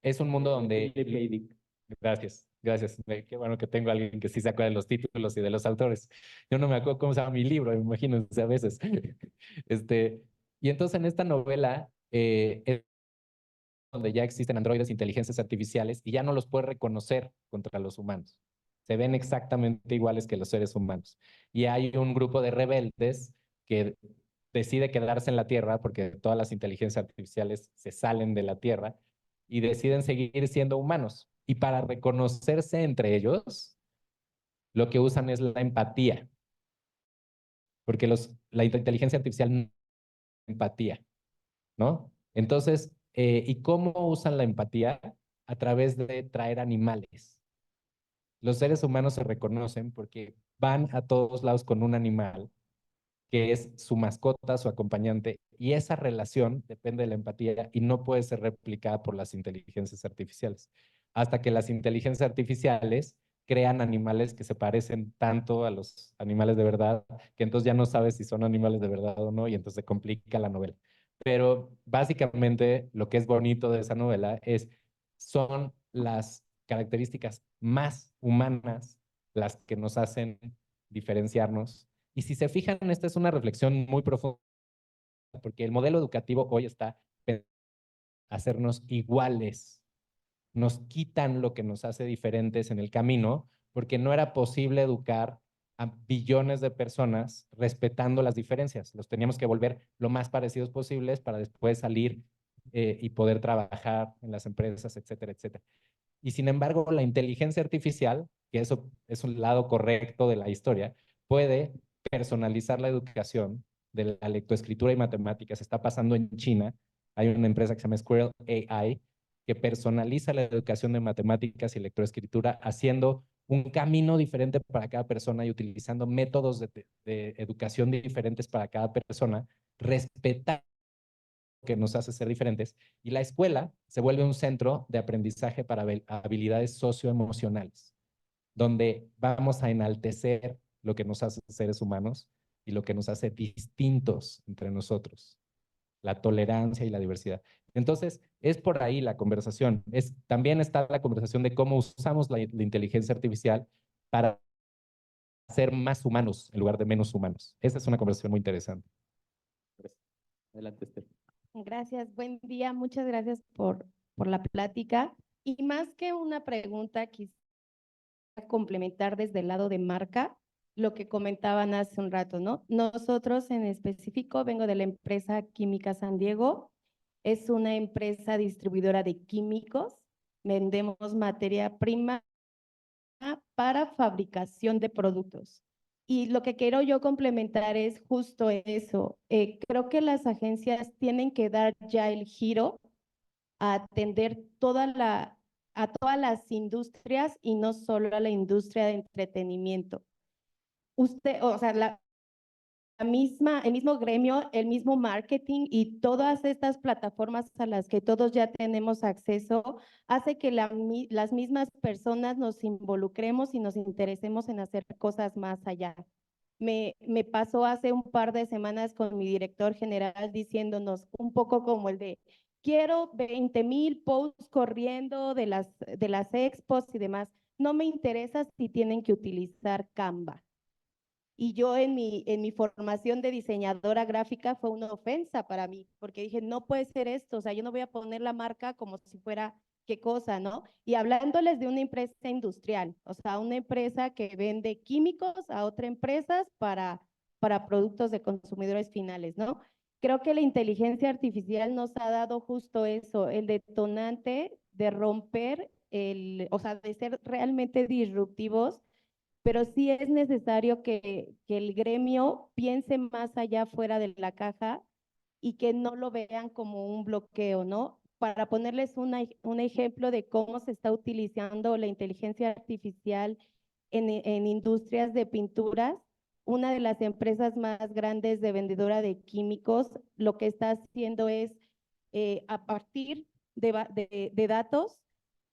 es un mundo donde... Philip K. Dick. Gracias, gracias. Qué bueno que tengo a alguien que sí se acuerda de los títulos y de los autores. Yo no me acuerdo cómo se llama mi libro, imagínense a veces. Y entonces en esta novela es donde ya existen androides, inteligencias artificiales, y ya no los puede reconocer contra los humanos. Se ven exactamente iguales que los seres humanos. Y hay un grupo de rebeldes que decide quedarse en la Tierra porque todas las inteligencias artificiales se salen de la Tierra y deciden seguir siendo humanos. Y para reconocerse entre ellos, lo que usan es la empatía. Porque la inteligencia artificial no empatía, ¿no? Entonces, ¿y cómo usan la empatía? A través de traer animales. Los seres humanos se reconocen porque van a todos lados con un animal que es su mascota, su acompañante, y esa relación depende de la empatía y no puede ser replicada por las inteligencias artificiales. Hasta que las inteligencias artificiales crean animales que se parecen tanto a los animales de verdad, que entonces ya no sabes si son animales de verdad o no, y entonces se complica la novela. Pero básicamente lo que es bonito de esa novela son las características más humanas las que nos hacen diferenciarnos. Y si se fijan, esta es una reflexión muy profunda, porque el modelo educativo hoy está en hacernos iguales. Nos quitan lo que nos hace diferentes en el camino, porque no era posible educar a billones de personas respetando las diferencias. Los teníamos que volver lo más parecidos posibles para después salir y poder trabajar en las empresas, etcétera, etcétera. Y sin embargo, la inteligencia artificial, que eso es un lado correcto de la historia, puede personalizar la educación de la lectoescritura y matemáticas. Está pasando en China. Hay una empresa que se llama Squirrel AI que personaliza la educación de matemáticas y lectoescritura haciendo un camino diferente para cada persona y utilizando métodos de educación diferentes para cada persona, respetando que nos hace ser diferentes, y la escuela se vuelve un centro de aprendizaje para habilidades socioemocionales, donde vamos a enaltecer lo que nos hace seres humanos y lo que nos hace distintos entre nosotros, la tolerancia y la diversidad. Entonces, es por ahí la conversación. También está la conversación de cómo usamos la inteligencia artificial para ser más humanos en lugar de menos humanos. Esa es una conversación muy interesante. Adelante, Esther. Gracias, buen día, muchas gracias por la plática. Y más que una pregunta, quisiera complementar desde el lado de marca lo que comentaban hace un rato, ¿no? Nosotros en específico vengo de la empresa Química San Diego, es una empresa distribuidora de químicos, vendemos materia prima para fabricación de productos. Y lo que quiero yo complementar es justo eso. Creo que las agencias tienen que dar ya el giro a atender a todas las industrias y no solo a la industria de entretenimiento. O sea, el mismo gremio, el mismo marketing y todas estas plataformas a las que todos ya tenemos acceso hace que las mismas personas nos involucremos y nos interesemos en hacer cosas más allá. Me pasó hace un par de semanas con mi director general diciéndonos un poco como el de quiero 20,000 posts corriendo de las expos y demás. No me interesa si tienen que utilizar Canva. Y yo en mi formación de diseñadora gráfica fue una ofensa para mí, porque dije, no puede ser esto, o sea, yo no voy a poner la marca como si fuera qué cosa, ¿no? Y hablándoles de una empresa industrial, o sea, una empresa que vende químicos a otras empresas para productos de consumidores finales, ¿no? creo que la inteligencia artificial nos ha dado justo eso, el detonante de romper o sea, de ser realmente disruptivos, pero sí es necesario que el gremio piense más allá fuera de la caja y que no lo vean como un bloqueo, ¿no? Para ponerles un ejemplo de cómo se está utilizando la inteligencia artificial en industrias de pinturas, una de las empresas más grandes de vendedora de químicos lo que está haciendo es, a partir de datos,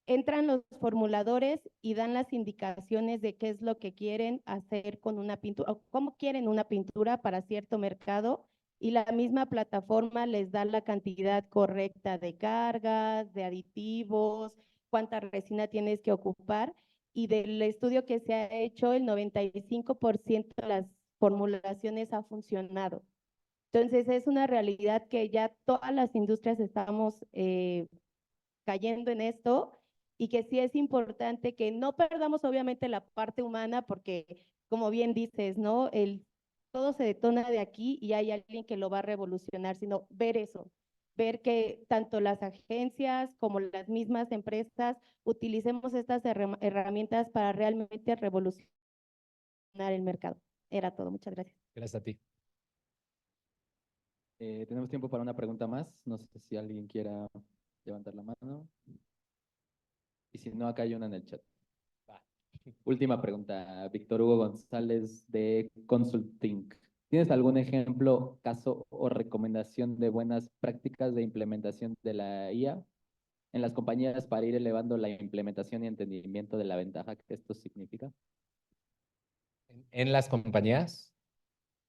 entran los formuladores y dan las indicaciones de qué es lo que quieren hacer con una pintura, o cómo quieren una pintura para cierto mercado, y la misma plataforma les da la cantidad correcta de cargas, de aditivos, cuánta resina tienes que ocupar, y del estudio que se ha hecho, el 95% de las formulaciones ha funcionado. Entonces, es una realidad que ya todas las industrias estamos cayendo en esto, y que sí es importante que no perdamos obviamente la parte humana, porque como bien dices, ¿no? Todo se detona de aquí y hay alguien que lo va a revolucionar, sino ver eso, ver que tanto las agencias como las mismas empresas utilicemos estas herramientas para realmente revolucionar el mercado. Era todo, muchas gracias. Gracias a ti. Tenemos tiempo para una pregunta más. No sé si alguien quiera levantar la mano. Y si no, acá hay una en el chat. Última pregunta, Víctor Hugo González de Consulting. ¿Tienes algún ejemplo, caso o recomendación de buenas prácticas de implementación de la IA en las compañías para ir elevando la implementación y entendimiento de la ventaja que esto significa? ¿En las compañías?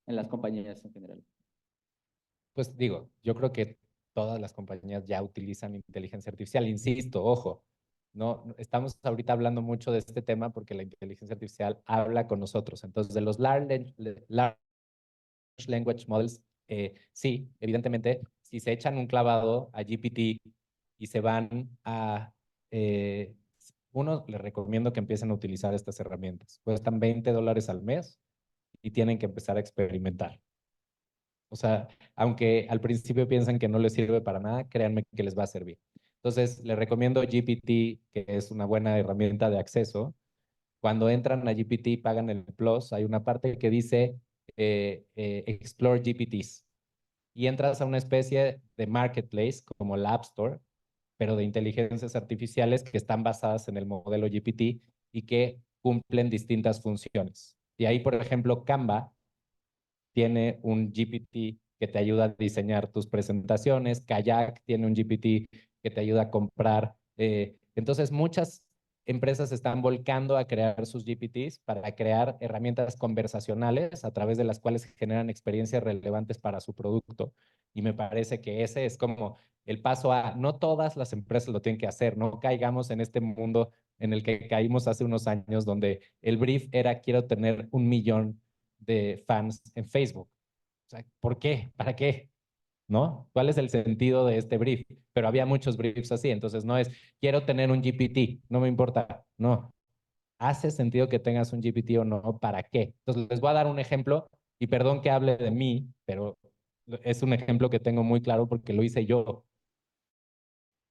En las compañías en general. Pues digo, yo creo que todas las compañías ya utilizan inteligencia artificial. Insisto, ojo, no estamos ahorita hablando mucho de este tema porque la inteligencia artificial habla con nosotros. Entonces, de los large language models, sí, evidentemente, si se echan un clavado a GPT y se van a... uno, les recomiendo que empiecen a utilizar estas herramientas. Cuestan $20 al mes y tienen que empezar a experimentar. O sea, aunque al principio piensan que no les sirve para nada, créanme que les va a servir. Entonces, les recomiendo GPT, que es una buena herramienta de acceso. Cuando entran a GPT, pagan el Plus, hay una parte que dice Explore GPTs. Y entras a una especie de marketplace como la App Store, pero de inteligencias artificiales que están basadas en el modelo GPT y que cumplen distintas funciones. Y ahí, por ejemplo, Canva tiene un GPT que te ayuda a diseñar tus presentaciones, Kayak tiene un GPT que te ayuda a comprar. Entonces, muchas empresas están volcando a crear sus GPTs para crear herramientas conversacionales a través de las cuales generan experiencias relevantes para su producto. Y me parece que ese es como el paso a, no todas las empresas lo tienen que hacer, no caigamos en este mundo en el que caímos hace unos años, donde el brief era quiero tener 1 millón de fans en Facebook. O sea, ¿por qué? ¿Para qué? ¿No? ¿Cuál es el sentido de este brief? Pero había muchos briefs así, entonces no es, quiero tener un GPT, no me importa, no. ¿Hace sentido que tengas un GPT o no? ¿Para qué? Entonces les voy a dar un ejemplo, y perdón que hable de mí, pero es un ejemplo que tengo muy claro porque lo hice yo.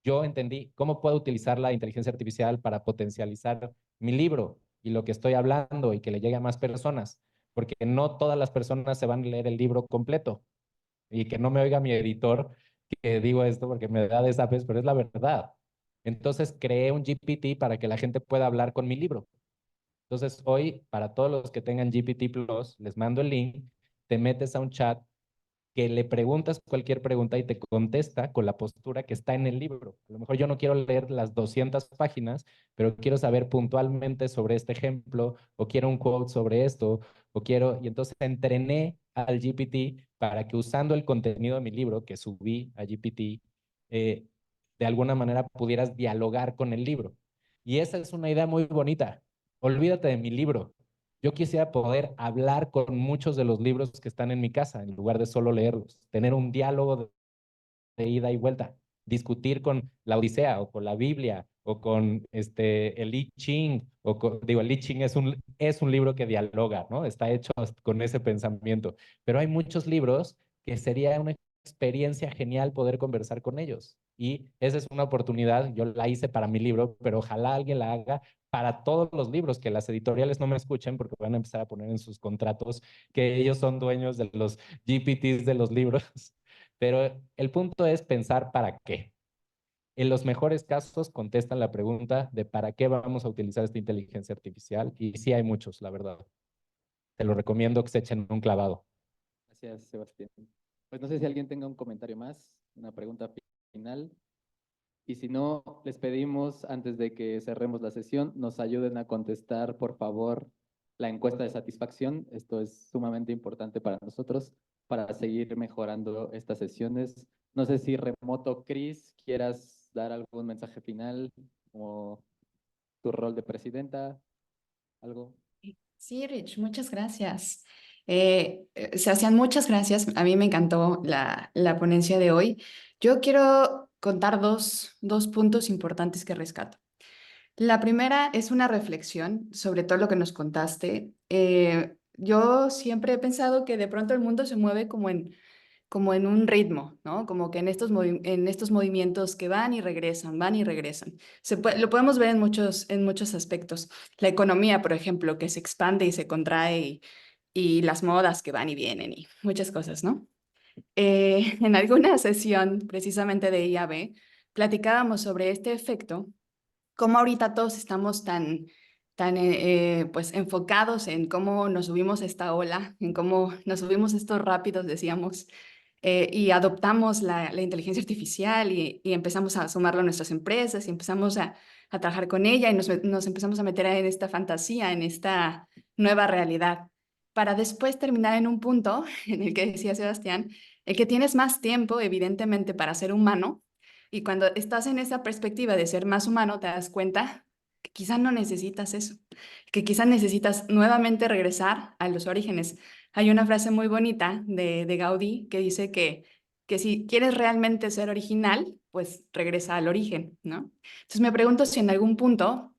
Yo entendí cómo puedo utilizar la inteligencia artificial para potencializar mi libro y lo que estoy hablando y que le llegue a más personas, porque no todas las personas se van a leer el libro completo, y que no me oiga mi editor que digo esto porque me da desapes, pero es la verdad. Entonces creé un GPT para que la gente pueda hablar con mi libro. Entonces hoy, para todos los que tengan GPT Plus, les mando el link, te metes a un chat que le preguntas cualquier pregunta y te contesta con la postura que está en el libro. A lo mejor yo no quiero leer las 200 páginas, pero quiero saber puntualmente sobre este ejemplo, o quiero un quote sobre esto, o quiero... Y entonces entrené al GPT para que, usando el contenido de mi libro que subí a GPT, de alguna manera pudieras dialogar con el libro. Y esa es una idea muy bonita. Olvídate de mi libro. Yo quisiera poder hablar con muchos de los libros que están en mi casa, en lugar de solo leerlos, tener un diálogo de ida y vuelta, discutir con la Odisea o con la Biblia o con el I Ching, digo, el I Ching es un libro que dialoga, ¿no? Está hecho con ese pensamiento, pero hay muchos libros que sería un experiencia genial poder conversar con ellos. Y esa es una oportunidad, yo la hice para mi libro, pero ojalá alguien la haga para todos los libros, que las editoriales no me escuchen porque van a empezar a poner en sus contratos que ellos son dueños de los GPTs de los libros. Pero el punto es pensar para qué. En los mejores casos contestan la pregunta de para qué vamos a utilizar esta inteligencia artificial, y sí hay muchos, la verdad. Te lo recomiendo que se echen un clavado. Gracias, Sebastián. Pues no sé si alguien tenga un comentario más, una pregunta final. Y si no, les pedimos, antes de que cerremos la sesión, nos ayuden a contestar, por favor, la encuesta de satisfacción. Esto es sumamente importante para nosotros, para seguir mejorando estas sesiones. No sé si remoto, Cris, quieras dar algún mensaje final o tu rol de presidenta, algo. Sí, Rich, muchas gracias. Sebastián, muchas gracias. A mí me encantó la ponencia de hoy. Yo quiero contar dos puntos importantes que rescato. La primera es una reflexión sobre todo lo que nos contaste. Yo siempre he pensado que de pronto el mundo se mueve como en un ritmo, ¿no? Como que en en estos movimientos que van y regresan, van y regresan. Lo podemos ver en muchos aspectos. La economía, por ejemplo, que se expande y se contrae y las modas que van y vienen y muchas cosas, ¿no? En alguna sesión precisamente de IAB platicábamos sobre este efecto, cómo ahorita todos estamos tan pues enfocados en cómo nos subimos a esta ola, en cómo nos subimos estos rápidos, decíamos, y adoptamos la inteligencia artificial y empezamos a sumarlo a nuestras empresas y empezamos a trabajar con ella y nos empezamos a meter en esta fantasía, en esta nueva realidad, para después terminar en un punto en el que decía Sebastián, el que tienes más tiempo, evidentemente, para ser humano, y cuando estás en esa perspectiva de ser más humano, te das cuenta que quizás no necesitas eso, que quizás necesitas nuevamente regresar a los orígenes. Hay una frase muy bonita de Gaudí que dice que si quieres realmente ser original, pues regresa al origen, ¿no? Entonces me pregunto si en algún punto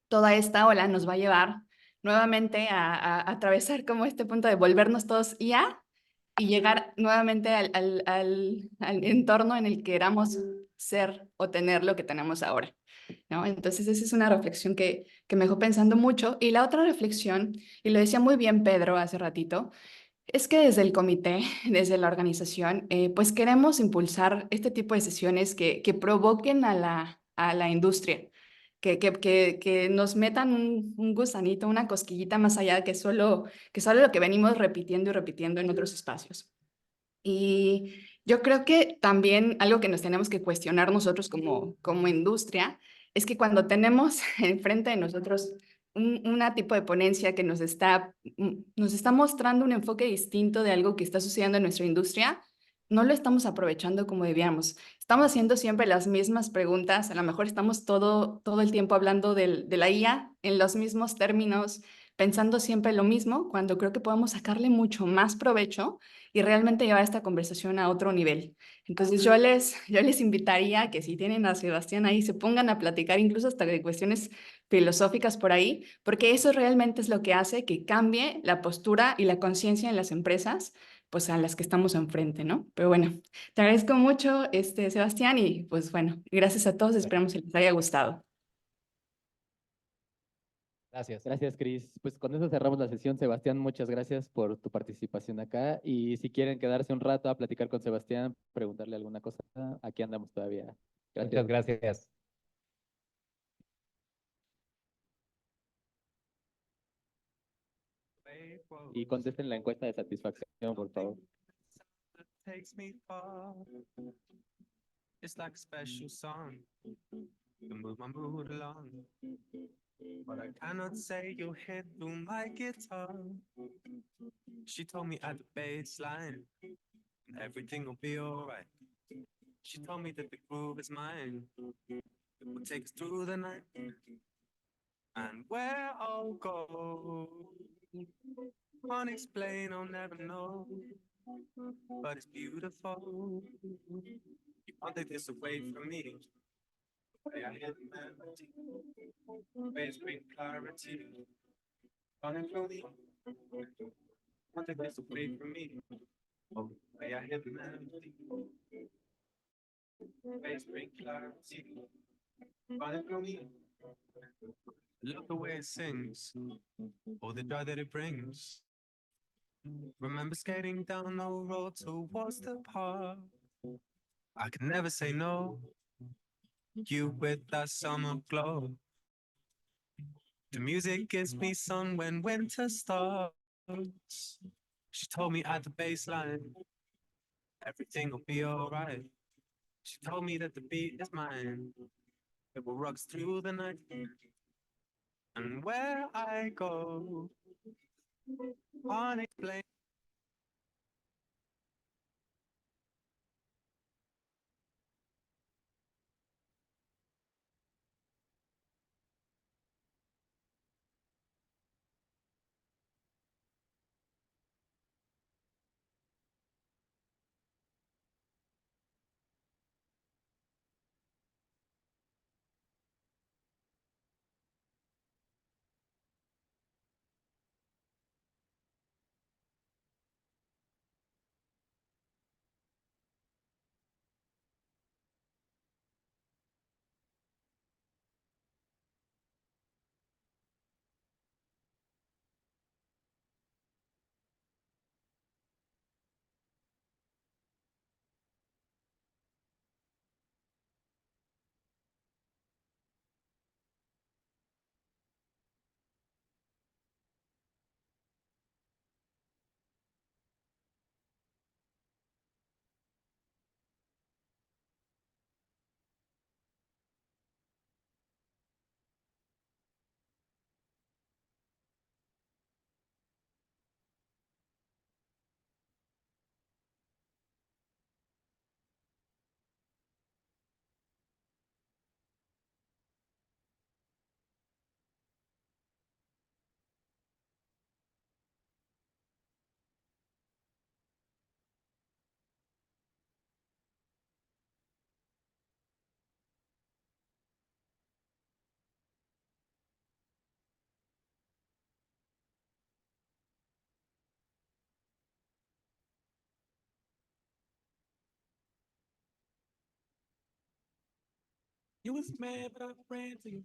toda esta ola nos va a llevar nuevamente a atravesar como este punto de volvernos todos IA y llegar nuevamente al entorno en el que queramos ser o tener lo que tenemos ahora, ¿no? Entonces esa es una reflexión que me dejó pensando mucho. Y la otra reflexión, y lo decía muy bien Pedro hace ratito, es que desde el comité, desde la organización, pues queremos impulsar este tipo de sesiones que provoquen a la industria, que nos metan un gusanito, una cosquillita más allá que solo lo que venimos repitiendo y repitiendo en otros espacios. Y yo creo que también algo que nos tenemos que cuestionar nosotros como industria es que cuando tenemos enfrente de nosotros una tipo de ponencia que nos está mostrando un enfoque distinto de algo que está sucediendo en nuestra industria, no lo estamos aprovechando como debíamos. Estamos haciendo siempre las mismas preguntas, a lo mejor estamos todo el tiempo hablando de la IA en los mismos términos, pensando siempre lo mismo, cuando creo que podemos sacarle mucho más provecho y realmente llevar esta conversación a otro nivel. Entonces yo les invitaría a que si tienen a Sebastián ahí, se pongan a platicar incluso hasta de cuestiones filosóficas por ahí, porque eso realmente es lo que hace que cambie la postura y la conciencia en las empresas, pues a las que estamos enfrente, ¿no? Pero bueno, te agradezco mucho, Sebastián, y pues bueno, gracias a todos, esperamos que les haya gustado. Gracias. Gracias, Cris. Pues con eso cerramos la sesión. Sebastián, muchas gracias por tu participación acá. Y si quieren quedarse un rato a platicar con Sebastián, preguntarle alguna cosa, aquí andamos todavía. Muchas gracias. Y contesten la encuesta de satisfacción, por favor. Takes me far. It's like a special song to move my mood along. But I cannot say you hit through my guitar. She told me at the bass line, everything will be alright. She told me that the groove is mine. It will take us through the night. And where I'll go, can't explain, I'll never know. But it's beautiful. You can't take this away from me. Way I hear the melody, ways bring clarity. Running through me. Can't take this away from me. Oh, the way I hear the melody. Bass bring clarity. Running through me. Love the way it sings. All the joy that it brings. Remember skating down the road towards the park. I could never say no. You with that summer glow. The music gives me sun when winter starts. She told me at the baseline, everything will be alright. She told me that the beat is mine. It will rock through the night. And where I go, unexplained. You was mad, but I ran to you.